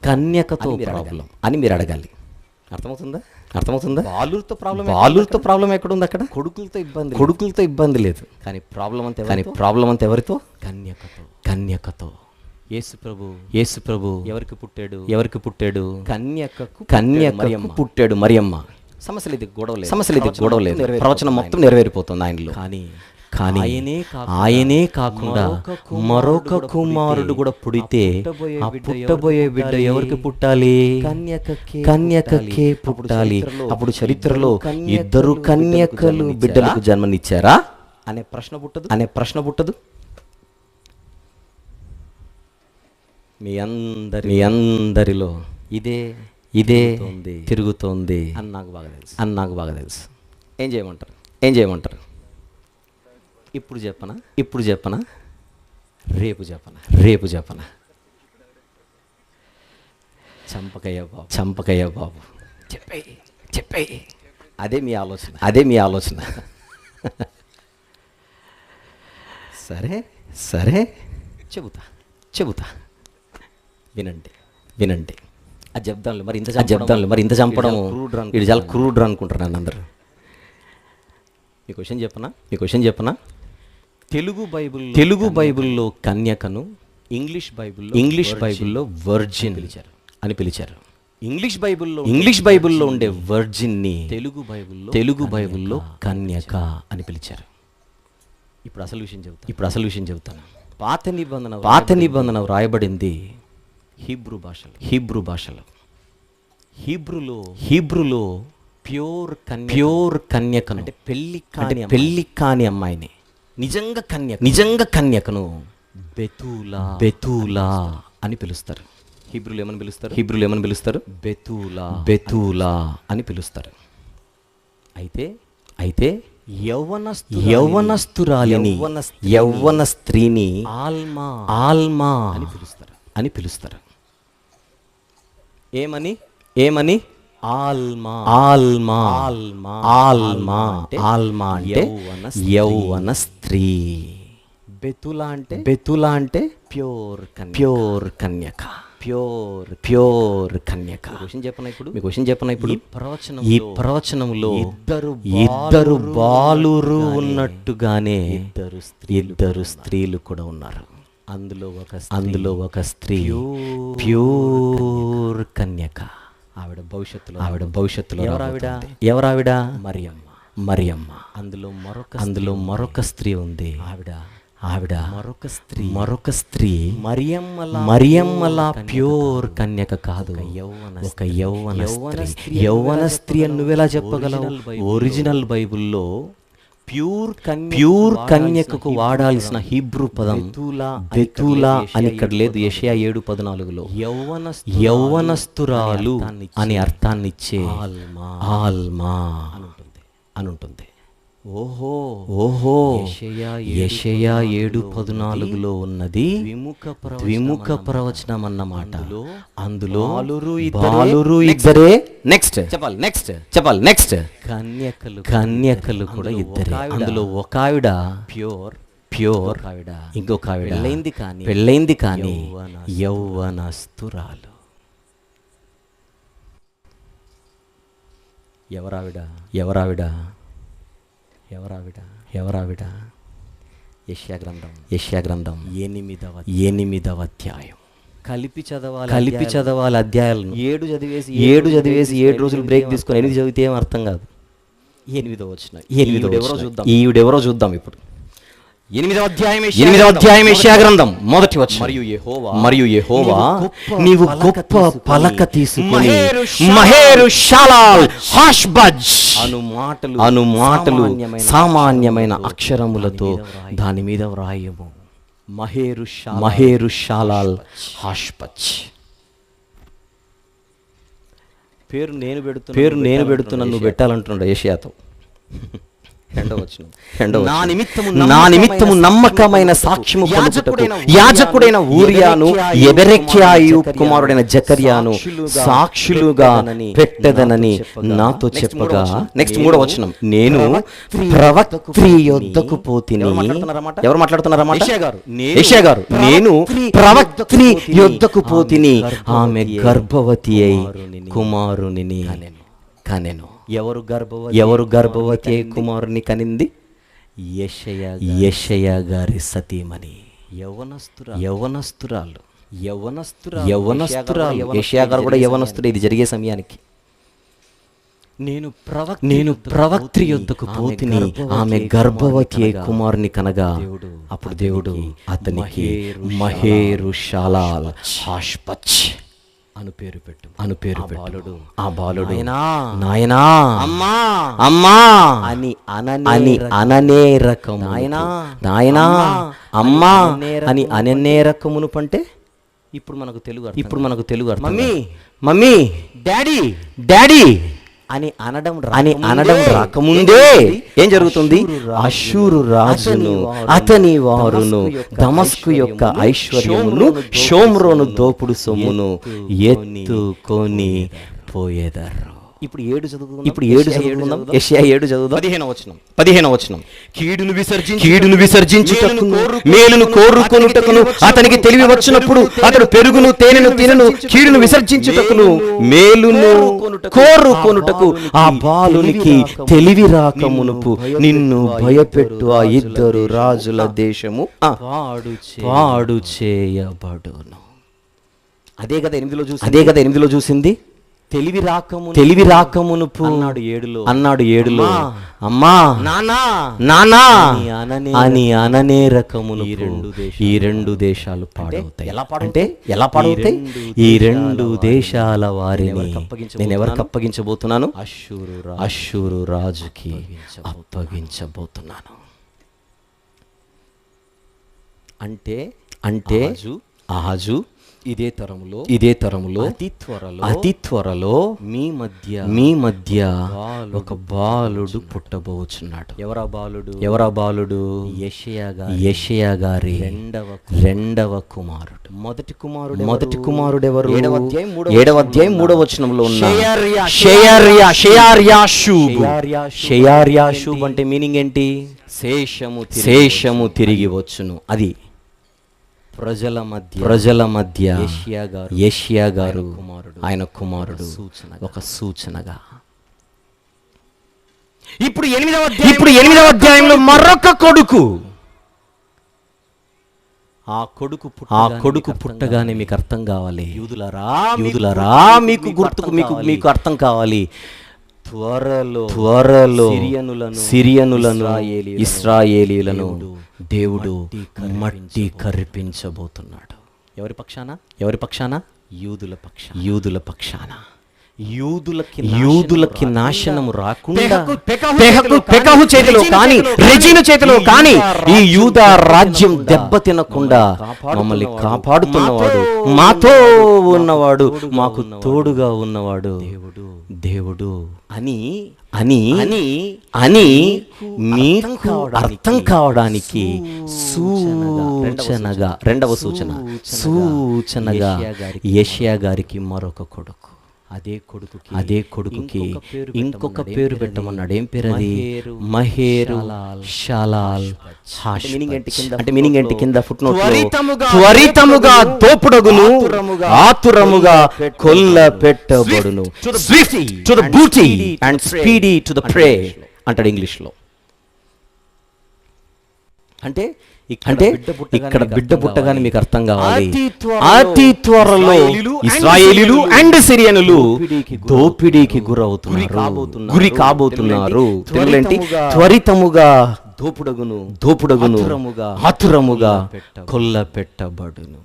కన్యకతో ప్రాబ్లం అని మీరు అడగాలి. అర్థమవుతుందా? బాలురితో ప్రాబ్లం ఎక్కడుంది? అక్కడ కొడుకులతో ఇబ్బంది లేదు, కానీ ప్రాబ్లం అంతా ఎవరితో? కన్యకతో. యేసు ప్రభు ఎవరికి పుట్టాడు? కన్యకకు పుట్టాడు, మరియమ్మ. సమస్యలు ఇది గొడవ లేదు. ప్రవచనం మొత్తం నెరవేరిపోతుంది ఆయనలో. కానీ ఆయనే కాకుండా మరొక కుమారుడు కూడా పుడితే ఆ పుట్టబోయే బిడ్డ ఎవరికి పుట్టాలి? కన్యకకే పుట్టాలి. అప్పుడు చరిత్రలో ఇద్దరు కన్యకలు బిడ్డలకు జన్మనిచ్చారా అనే ప్రశ్న పుట్టదు. మీ అందరిలో ఇదే తిరుగుతోంది అని నాకు బాగా తెలుసు. ఏం చేయమంటారు? ఇప్పుడు చెప్పనా? రేపు చెప్పనా? చంపకయ్య బాబు చెప్పేయి. అదే మీ ఆలోచన. సరే చెబుతా. వినండి. అది చెప్దాంలే మరి ఇంత చంపడం ఇది చాలా క్రూడ్ అనుకుంటున్నాను అందరు. మీ క్వశ్చన్ చెప్పనా? తెలుగు బైబిల్లో కన్యకను ఇంగ్లీష్ బైబిల్లో వర్జిన్ అని పిలిచారు. ఇంగ్లీష్ బైబిల్లో ఉండే వర్జిన్ ని తెలుగు బైబిల్లో కన్యక అని పిలిచారు. ఇప్పుడు అసలు విషయం చెబుతాను. పాత నిబంధన వ్రాయబడింది హీబ్రూ భాషలో. హీబ్రూలో ప్యూర్ కన్యకను అంటే పెళ్లి కాని అమ్మాయిని, నిజంగా కన్యకను బెతూలా అని పిలుస్తారు. హీబ్రూలు ఏమని పిలుస్తారు? బెతూలా అని పిలుస్తారు. అయితే యవ్వనస్తురాలిని, యవ్వన స్త్రీని ఆల్మా అని పిలుస్తారు. ఏమని? ఆల్మా అంటే యౌవన స్త్రీ. బెతులా అంటే ప్యూర్ కన్యక. మీకు విషయం చెప్పనా ఇప్పుడు? ఈ ప్రవచనంలో ఇద్దరు బాలురు ఉన్నట్టుగానే ఇద్దరు స్త్రీలు కూడా ఉన్నారు. అందులో ఒక స్త్రీ ప్యూర్ కన్యక. ఆవిడ భవిష్యత్తులో ఎవరావిడ? మరియమ్మ. అందులో మరొక స్త్రీ ఉంది. ఆవిడ మరొక స్త్రీ మరియమ్మలా ప్యూర్ కన్యక కాదు, ఒక యౌవన స్త్రీ అని నువ్వెలా చెప్పగలవు? ఒరిజినల్ బైబిల్లో ప్యూర్ కన్యకకు వాడాల్సిన హీబ్రూ పదం బెతూలా అని ఇక్కడ లేదు. యెషయా 7:14లో యౌవనస్తురాలు అని అర్థాన్ని ఇచ్చే ఆల్మా అని ఉంటుంది. ఓహో యెషయా 7:14లో ఉన్నది ద్విముఖ ప్రవచనం అన్నమాట. అందులో బాలురు ఇద్దరే. నెక్స్ట్ చెప్పాలి. కన్యకలు కూడా ఇద్దరే. అందులో ఒక ఆవిడ ప్యూర్, ఇంకొక ఆవిడ పెళ్ళైంది కానీ యౌవనస్తురాలు. ఎవరావిడ? యెషయా గ్రంథం 8వ అధ్యాయం. కలిపి చదవాలి అధ్యాయాలను. 7 చదివేసి 7 రోజులు బ్రేక్ తీసుకొని 8 చదివితే ఏం అర్థం కాదు. 8వ వచనం. ఈవిడెవరో చూద్దాం ఇప్పుడు. 8వ అధ్యాయం యెషయా గ్రంథం మొదటి వచనం. మరియు యెహోవా నీవు గొప్ప పలక తీసుకొని మహేరుషాలాల్ హాష్బజ్ అను మాటలు సామాన్యమైన అక్షరములతో దాని మీద వ్రాయము. మహేరుషాలాల్ హాష్బజ్. పేరు నేను పెడుతున్నా, నువ్వు పెట్టాలంటున్నాడు యెషయాతో. నా నిమిత్తము నమ్మకమైన సాక్ష్యము పలుకుటకు యాజకుడైన ఊరియాను యెబెరెక్యాయు కుమారుడైన జకర్యాను సాక్షులుగా పెట్టదనని నాతో చెప్పగా. నెక్స్ట్ 3వ వచనం. నేను ప్రవక్త్రి యొద్దకు పోతిని. ఎవరు మాట్లాడుతున్నారన్నమాట? యెషయా గారు. నేను ప్రవక్త్రి యొద్దకు పోతిని, ఆమె గర్భవతి అయి కుమారుని కనెను. ఎవరు గర్భవతి అయి కుమారుని కనింది? యెషయా గారి సతీమణి, యవ్వనస్తురాలు. యెషయా గారు కూడా యవ్వనస్తుడు ఇది జరిగే సమయానికి. నేను ప్రవక్త్రి యొద్దకు పోతిని, ఆమె గర్భవతి అయి కుమారుని కనగా అప్పుడు దేవుడు అతనికి మహేరుషాలాల్ హాష్బజ్ అను పేరు పెట్టు. ఆ బాలుడు నాయనా అమ్మా అని అననే రకము. నాయనా అమ్మా అని అననే రకమును పంటే ఇప్పుడు మనకు తెలుగు అర్థం. మమ్మీ డాడీ అని అనడం రాకముందే ఏం జరుగుతుంది? అష్షూరు రాజును అతని వారును దమస్కు యొక్క ఐశ్వర్యమును షోమ్రోను దోపుడు సొమ్మును ఎత్తుకొని పోయేదారు. ఇప్పుడు 7 చదువుకుందాం. యెషయా 7 చదువుదాం. 15వ వచనం. కీడును విసర్జించుటకును మేలును కోరుకొనుటకును అతనికి తెలివి వచ్చినప్పుడు అతడు పెరుగును తేనెను తినను. కీడును విసర్జించుటకును మేలును కోరుకొనుటకు ఆ బాలునికి తెలివి రాకమునుపు నిన్ను భయపెట్టు ఆ ఇద్దరు రాజుల దేశము పాడు చేయబడును. అదే కదా 8లో చూసింది. తెలివి రాకమునుపు అన్నాడు 7లో అమ్మా నానా అని అననే రకమును ఈ 2 దేశాలు పాడవుతాయి. అంటే ఎలా పాడవుతాయి? ఈ 2 దేశాల వారిని నేను ఎవరికి అప్పగించబోతున్నాను? అష్షూరు రాజుకి అప్పగించబోతున్నాను. అంటే ఆహాజు ఇదే తరములో అతి త్వరలో మీ మధ్య ఒక బాలుడు పుట్టబోచున్నాడు. ఎవరా బాలుడు? యెషయా గారి రెండవ కుమారుడు. మొదటి కుమారుడు ఎవరు? 7వ అధ్యాయం 3వ వచనంలో ఉన్న షెయార్యాషూబు అంటే మీనింగ్ ఏంటి? శేషము తిరిగి వచ్చును. అది ప్రజల మధ్య యెషయా గారు ఆయన కుమారుడు ఒక సూచనగా. ఇప్పుడు 8వ అధ్యాయంలో మరొక కొడుకు. ఆ కొడుకు పుట్టగానే మీకు అర్థం కావాలి, యూదులారా మీకు అర్థం కావాలి, త్వరలో సిరియనులను ఇశ్రాయేలీయులను దేవుడు మట్టి కరిపించబోతున్నాడు. ఎవరి పక్షాన? యూదుల పక్షాన. యూదులకి నాశనము రాకుండా పెకహు చేతిలో కానీ రెజీను చేతిలో కానీ ఈ యూదా రాజ్యం దెబ్బతినకుండా మమ్మల్ని కాపాడుతున్నవాడు, మాతో ఉన్నవాడు, మాకు తోడుగా ఉన్నవాడు దేవుడు అని మీకు అర్థం కావడానికి రెండవ సూచనగా యెషయా గారికి మరొక కొడుకు. అదే కొడుకుకి ఇంకొక పేరు పెట్టమన్నాడు. ఏం పేరు అది? మహేరు షాలాల్ హాష్. అంటే మీనింగ్ ఏంటి? కింద ఫుట్నోట్ త్వరితముగా దోపుడగును, ఆతురముగా కొల్ల పెట్టబడును. Swift to the booty and speedy to the prey అంటాడు ఇంగ్లీష్ లో. అంటే ఇక్కడ బిడ్డ పుట్టగానే మీకు అర్థం కావాలి, అతి త్వరలో ఇశ్రాయేలీయులు అండ్ సిరియనులు దోపిడీకి గురి కాబోతున్నారు. తెలుగులేంటి? త్వరితముగా దోపుడగును ఆతురముగా కొల్ల పెట్టబడును.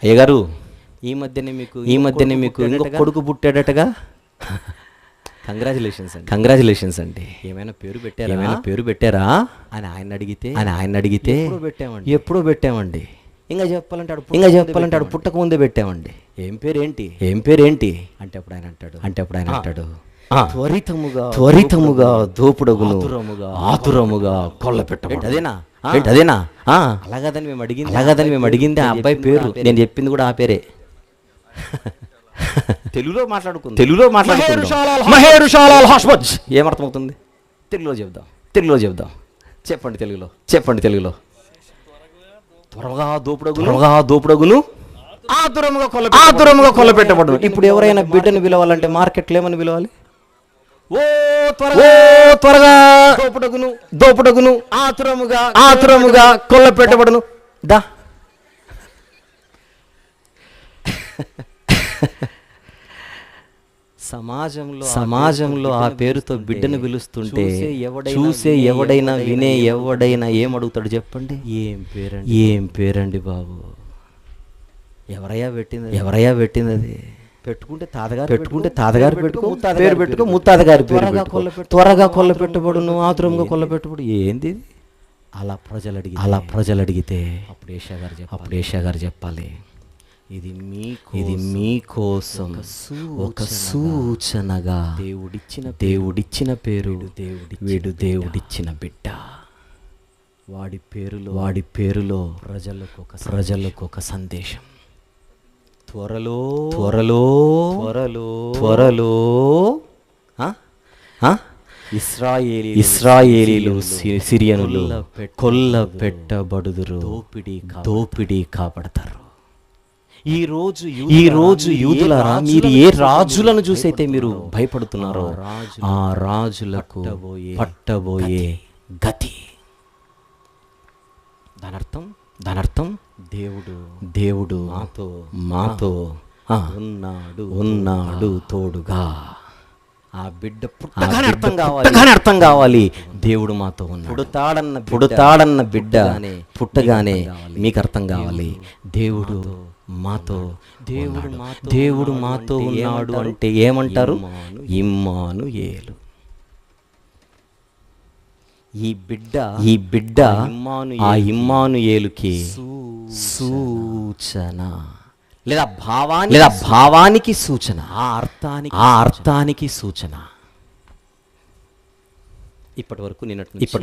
అయ్యగారు ఈ మధ్యనే మీకు ఇంకొక కొడుకు పుట్టాడటగా. కంగ్రాచులేషన్స్ అండి. ఏమైనా పేరు పెట్టారా అని ఆయన అడిగితే ఎప్పుడో పెట్టామండి. ఇంకా చెప్పాలంటే ఆడు పుట్టక ముందే పెట్టామండి. ఏం పేరేంటి అంటే అప్పుడు ఆయన అంటాడు త్వరితముగా దోపుడగును ఆతురముగా కొల్ల పెట్టబడు. అదేనా? అలాగదని మేము అడిగింది ఆ అబ్బాయి పేరు. నేను చెప్పింది కూడా ఆ పేరే. తెలుగులో మాట్లాడుకుందాం. మహేరు షాలాల్ హాష్బజ్. ఏమర్థమవుతుంది? తెలుగులో చెప్దాం. చెప్పండి తెలుగులో. త్వరగా దోపుడగును ఆతురముగా కొల్ల పెట్టబడు. ఇప్పుడు ఎవరైనా బిడ్డను పిలవాలంటే మార్కెట్లో ఏమని పిలవాలి? ఓ త్వరగా దోపుడగును ఆతురముగా కొల్ల పెట్టబడును. దా సమాజంలో ఆ పేరుతో బిడ్డను పిలుస్తుంటే చూసే ఎవడైనా వినే ఎవడైనా ఏమడుగుతాడు చెప్పండి? ఏం పేరండి బాబు? ఎవరయ్యా పెట్టింది? అది పెట్టుకుంటే తాతగారు పేరు పెట్టుకో, ముత్తాతగారి పేరు త్వరగా కొల్ల పెట్టబడును ఆతురంగా కొల్ల పెట్టబడు. ఏంది? అలా ప్రజలు అడిగితే అప్పుడు యెషయా గారు చెప్పాలి, ఇది మీకోసం ఒక సూచనగా దేవుడిచ్చిన పేరు. వీడు దేవుడిచ్చిన బిడ్డ. వాడి పేరులో ప్రజలకు ఒక సందేశం. త్వరలో ఇశ్రాయేలీలు సిరియనులు కొల్ల పెట్టబడుదురు, దోపిడీ కాబడతారు. ఈ రోజు యూదులారా, మీరు ఏ రాజులను చూసైతే మీరు భయపడుతున్నారో ఆ రాజులకు పట్టబోయే గతి. దానర్థం దేవుడు మాతో ఉన్నాడు తోడుగా. ఆ బిడ్డ పుట్టగానే అర్థం కావాలి, దేవుడు మాతో ఉన్నాడు. పుడతాడన్న బిడ్డ పుట్టగానే మీకు అర్థం కావాలి, దేవుడు మాతో ఉన్నాడు. అంటే ఏమంటారు? ఇమ్మానుయేలు. ఈ బిడ్డ ఆ ఇమ్మానుయేలుకి సూచన, లేదా భావానికి సూచన, ఆ అర్థానికి సూచన. ఇప్పటి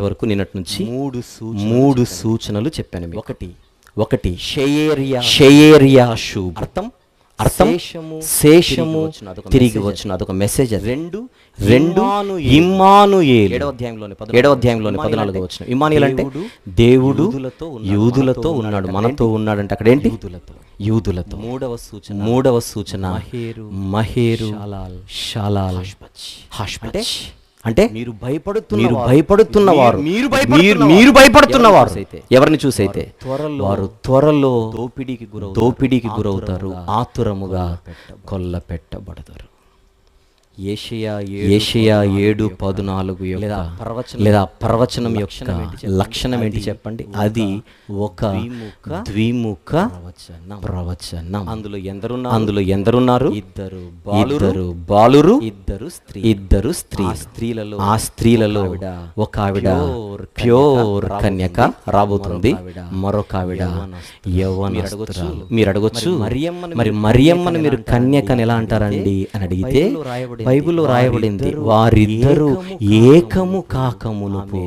వరకు నిన్నటి నుంచి మూడు సూచనలు చెప్పాను మీకు. ఒకటి షేయేరియా షూబ్, అర్థం శేషము తిరిగి వచ్చును, అదొక మెసేజ్. రెండు ఇమ్మానుయేలు, 7వ అధ్యాయంలోని 14వ వచనం. ఇమ్మానుయేలు అంటే దేవుడు యూదులతో ఉన్నాడు, మనతో ఉన్నాడంటే అక్కడ ఏంటి? యూదులతో. మూడవ సూచన మహేరు షాలాల్ హాష్పచ్, అంటే మీరు భయపడుతున్నవారు, మీరు భయపడుతున్నవారు ఎవరిని చూసైతే వారు త్వరలో దోపిడీకి గురవుతారు, ఆతురముగా కొల్లపెట్టబడతారు. యెషయా 7:14 లేదా ప్రవచనం యొక్క లక్షణం ఏంటి చెప్పండి? అది ఒక ద్విముఖ ప్రవచనం. అందులో ఎందరున్నారు? ఇద్దరు బాలురు, ఇద్దరు స్త్రీలలో. ఆ స్త్రీలలో ఒక ఆవిడ ప్యూర్ కన్యక రాబోతుంది, మరొక ఆవిడ యవ్వనస్తురాలు. మీరు అడగొచ్చు, మరి మరియమ్మను మీరు కన్యకని ఎలా అంటారండి అని అడిగితే బైబిల్లో రాయబడింది, వారిద్దరూ ఏకము కాకమునుపు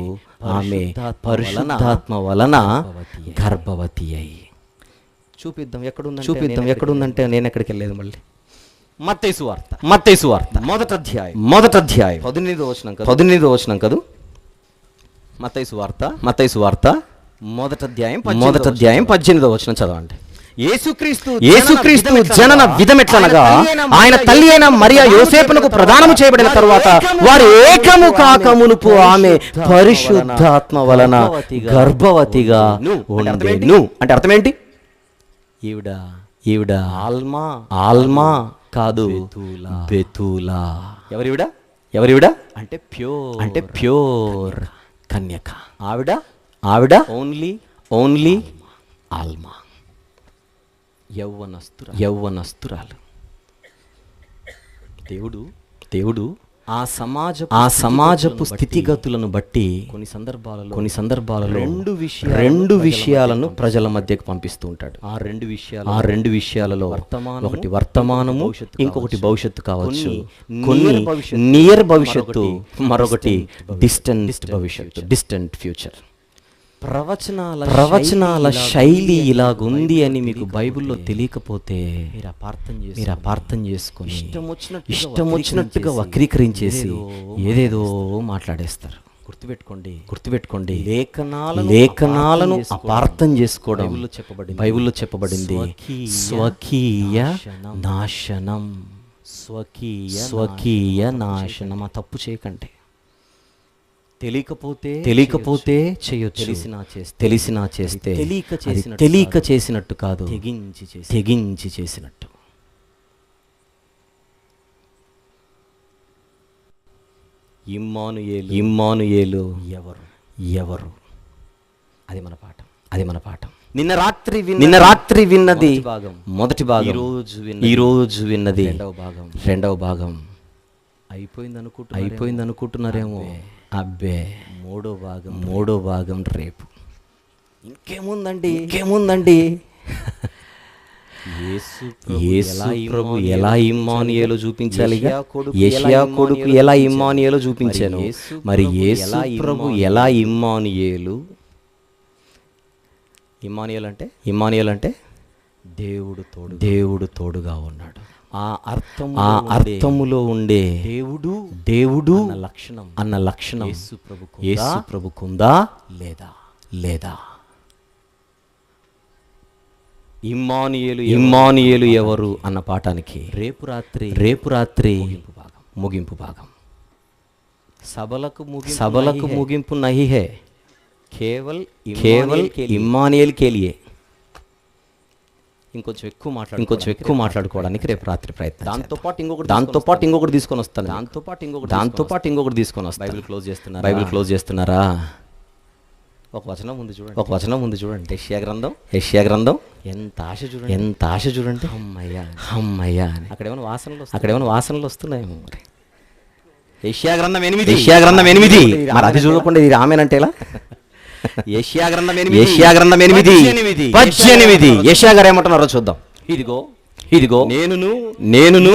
ఆమె పరిశుద్ధాత్మ వలన గర్భవతి అయి. చూపిద్దాం ఎక్కడుందంటే నేను ఎక్కడికి వెళ్ళలేదు. మళ్ళీ మత్తయి సువార్త మొదటి అధ్యాయం 18వ వచనం కదూ. మత్తయి సువార్త మొదటి అధ్యాయం 18వ వచనం చదవండి. యేసుక్రీస్తు జనన విధమెట్లనగా, ఆయన తల్లి అయిన మరియ యోసేపునకు ప్రదానము చేయబడిన తరువాత వారు ఏకము కాకమునుపు ఆమె పరిశుద్ధాత్మ వలన గర్భవతిగా ఉండెను. అంటే అర్థం ఏంటి? ఈవిడ ఆల్మా కాదు, బెతూలా. ఎవరివిడ అంటే ప్యూర్ కన్యక. ఆవిడ ఓన్లీ ఆల్మా, యవ్వనస్తురాలు. దేవుడు ఆ సమాజపు స్థితిగతులను బట్టి కొన్ని సందర్భాలలో రెండు విషయాలను ప్రజల మధ్యకు పంపిస్తూ ఉంటాడు. ఆ రెండు విషయాలలో ఒకటి వర్తమానము, ఇంకొకటి భవిష్యత్తు కావచ్చు. కొన్ని నియర్ భవిష్యత్తు, మరొకటి డిస్టెంట్ ఫ్యూచర్. ప్రవచనాల శైలి ఇలాగుంది అని మీకు బైబిల్లో తెలియకపోతే మీరు అపార్థం చేసుకొని ఇష్టం వచ్చినట్టుగా వక్రీకరించేసి ఏదేదో మాట్లాడేస్తారు. గుర్తుపెట్టుకోండి, లేఖనాలను అపార్థం చేసుకోవడం బైబిల్లో చెప్పబడింది. స్వకీయ నాశనం. ఆ తప్పు చేయకండి. తెలియకపోతే చేయొచ్చు, తెలిసినా చేస్తే తెలియక చేసినట్టు కాదు, తెగించి చేసినట్టు. ఇమ్మానుయేలు ఎవరు? అది మన పాఠం. నిన్న రాత్రి విన్నది మొదటి భాగం, ఈ రోజు విన్నది రెండవ భాగం. అయిపోయింది అనుకుంటున్నారేమో. అబ్బే, మూడో భాగం రేపు. ఇంకేముందండి? యేసు ప్రభు ఎలా ఇమ్మానుయేలు చూపించాలిగా, యెషయా కొడుకు ఎలా ఇమ్మానుయేలు చూపించాను. మరి యేసు ప్రభు ఎలా ఇమ్మానుయేలు అంటే దేవుడు తోడుగా ఉన్నాడు. ఆ అర్థములో ఉండే దేవుడు అన్న లక్షణం యేసు ప్రభుకుందా లేదా? ఇమ్మానుయేలు ఎవరు అన్న పాఠానికి రేపు రాత్రి ముగింపు భాగం. సభలకు ముగింపు నహీ హై, కేవల్ ఇమ్మానుయేల్ కే లియే. ఇంకొంచెం ఎక్కువ మాట్లాడుకోవడానికి రేపు రాత్రి ప్రయత్నం. దాంతో పాటు ఇంకొకటి తీసుకొని వస్తాను. బైబిల్ క్లోజ్ చేస్తున్నారా? ఒక వచనం ఉంది చూడండి. యెషయా గ్రంథం. ఎంత ఆశ చూడండి. అమ్మయ్యా అని. అక్కడేమైనా వాసనలు వస్తున్నాయేమో. మరి యెషయా గ్రంథం 8. మరి అది చూడకుండా ఇది ఆమేనంటే ఎలా? యెషయా గ్రంథం 8:18. యెషయా గారు ఏమంటున్నారో చూద్దాం. ఇదిగో నేనును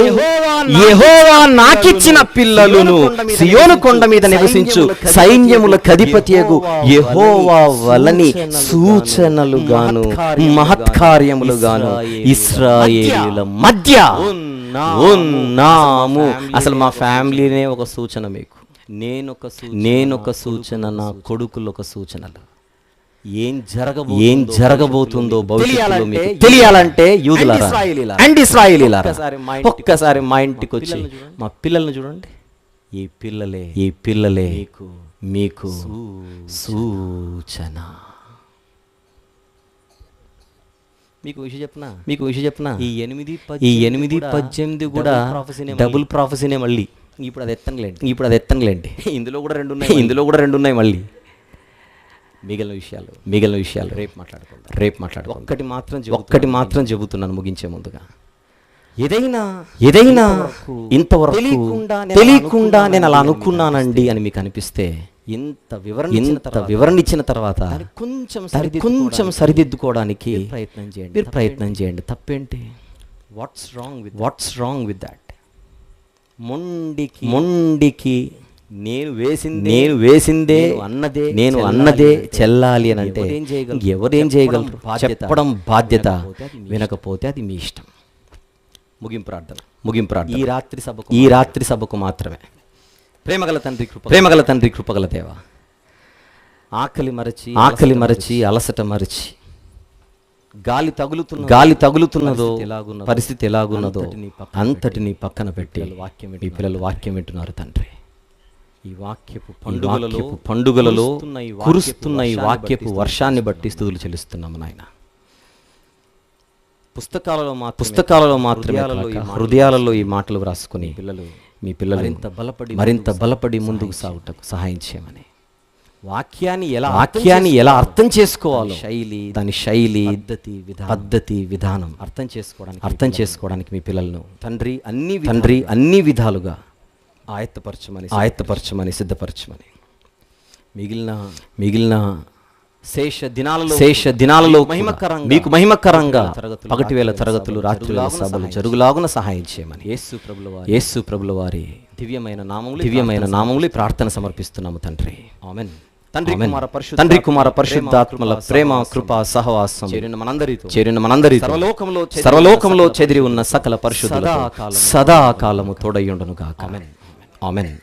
యెహోవా నాకిచ్చిన పిల్లలును సియోను కొండ మీద నివసించు సైన్యములకు అధిపతియగు యెహోవా వలని సూచనలుగాను మహత్కార్యములుగాను ఇశ్రాయేలీయుల మధ్య ఉన్నాము. అసలు మా ఫ్యామిలీనే ఒక సూచన మీకు. నేనొక సూచన, నా కొడుకులు ఒక సూచనలు. ఏం జరగబోతుందో భవిష్యత్తులో మీకు తెలియాలంటే యూదులారా అండ్ ఇశ్రాయేలీయులారా ఒక్కసారి మా ఇంటికి వచ్చి మా పిల్లల్ని చూడండి. ఈ పిల్లలే మీకు సూచన. మీకు విషయం చెప్పనా, ఈ 8-18 కూడా డబుల్ ప్రాఫెసీనే. మళ్ళీ ఇప్పుడు అది ఎత్తనులేండి. ఇందులో కూడా రెండు ఉన్నాయి. మళ్ళీ మిగిలిన విషయాలు రేపు మాట్లాడుకుందాం. ఒక్కటి మాత్రం చెబుతున్నాను ముగించే ముందుగా. ఏదైనా ఇంతవరకు తెలియకుండా నేను అలా అనుకున్నానండి అని మీకు అనిపిస్తే, ఇంత వివరణ ఇచ్చిన తర్వాత కొంచెం సరిదిద్దుకోవడానికి మీరు ప్రయత్నం చేయండి. తప్పేంటి? What's wrong with that? మొండికి నేను వేసిందే నేను అన్నదే చెల్లాలి అని అంటే ఎవరేం చేయగలరు? చెప్పడం బాధ్యత, వినకపోతే అది మీ ఇష్టం. ముగింపు ప్రార్థన. ఈ రాత్రి సభకు మాత్రమే. ప్రేమగల తండ్రి, కృపగల దేవ, ఆకలి మరచి అలసట మరచి గాలి తగులుతున్నదో పరిస్థితి ఎలాగున్నదో అంతటిని పక్కన పెట్టి మీ పిల్లలు వాక్యం వింటున్నారు తండ్రి. ఈ వాక్యపు పండుగలలో కురుస్తున్న ఈ వాక్యపు వర్షాన్ని బట్టి స్తుతులు చెల్లిస్తున్నాము నాయన. పుస్తకాలలో మాత్రమే హృదయాలలో ఈ మాటలు వ్రాసుకుని మీ పిల్లలు మరింత బలపడి ముందుకు సాగుటకు సహాయం చేయమని, వాక్యాన్ని ఎలా అర్థం చేసుకోవాలో దాని శైలి పద్ధతి విధానం అర్థం చేసుకోవడానికి మీ పిల్లలను తండ్రి అన్ని విధాలుగా ఆయత్తపరచమని సిద్ధపరచమని, మిగిలిన శేష దినాలలో మీకు మహిమకరంగా పగటి వేళ తరగతులు, రాత్రి వేళ సభలు జరుగులాగున సహాయం చేయమని యేసు ప్రభుల వారి దివ్యమైన నామములు ప్రార్థన సమర్పిస్తున్నాము తండ్రి. ఆమేన్. తండ్రి కుమార పరిశుద్ధాత్మల ప్రేమ కృపా సహవాసం చేరిన మనందరితో సర్వలోకంలో చెదిరి ఉన్న సకల పరిశుద్ధులకు సదాకాలము తోడయ్యుండును గాక. ఆమేన్.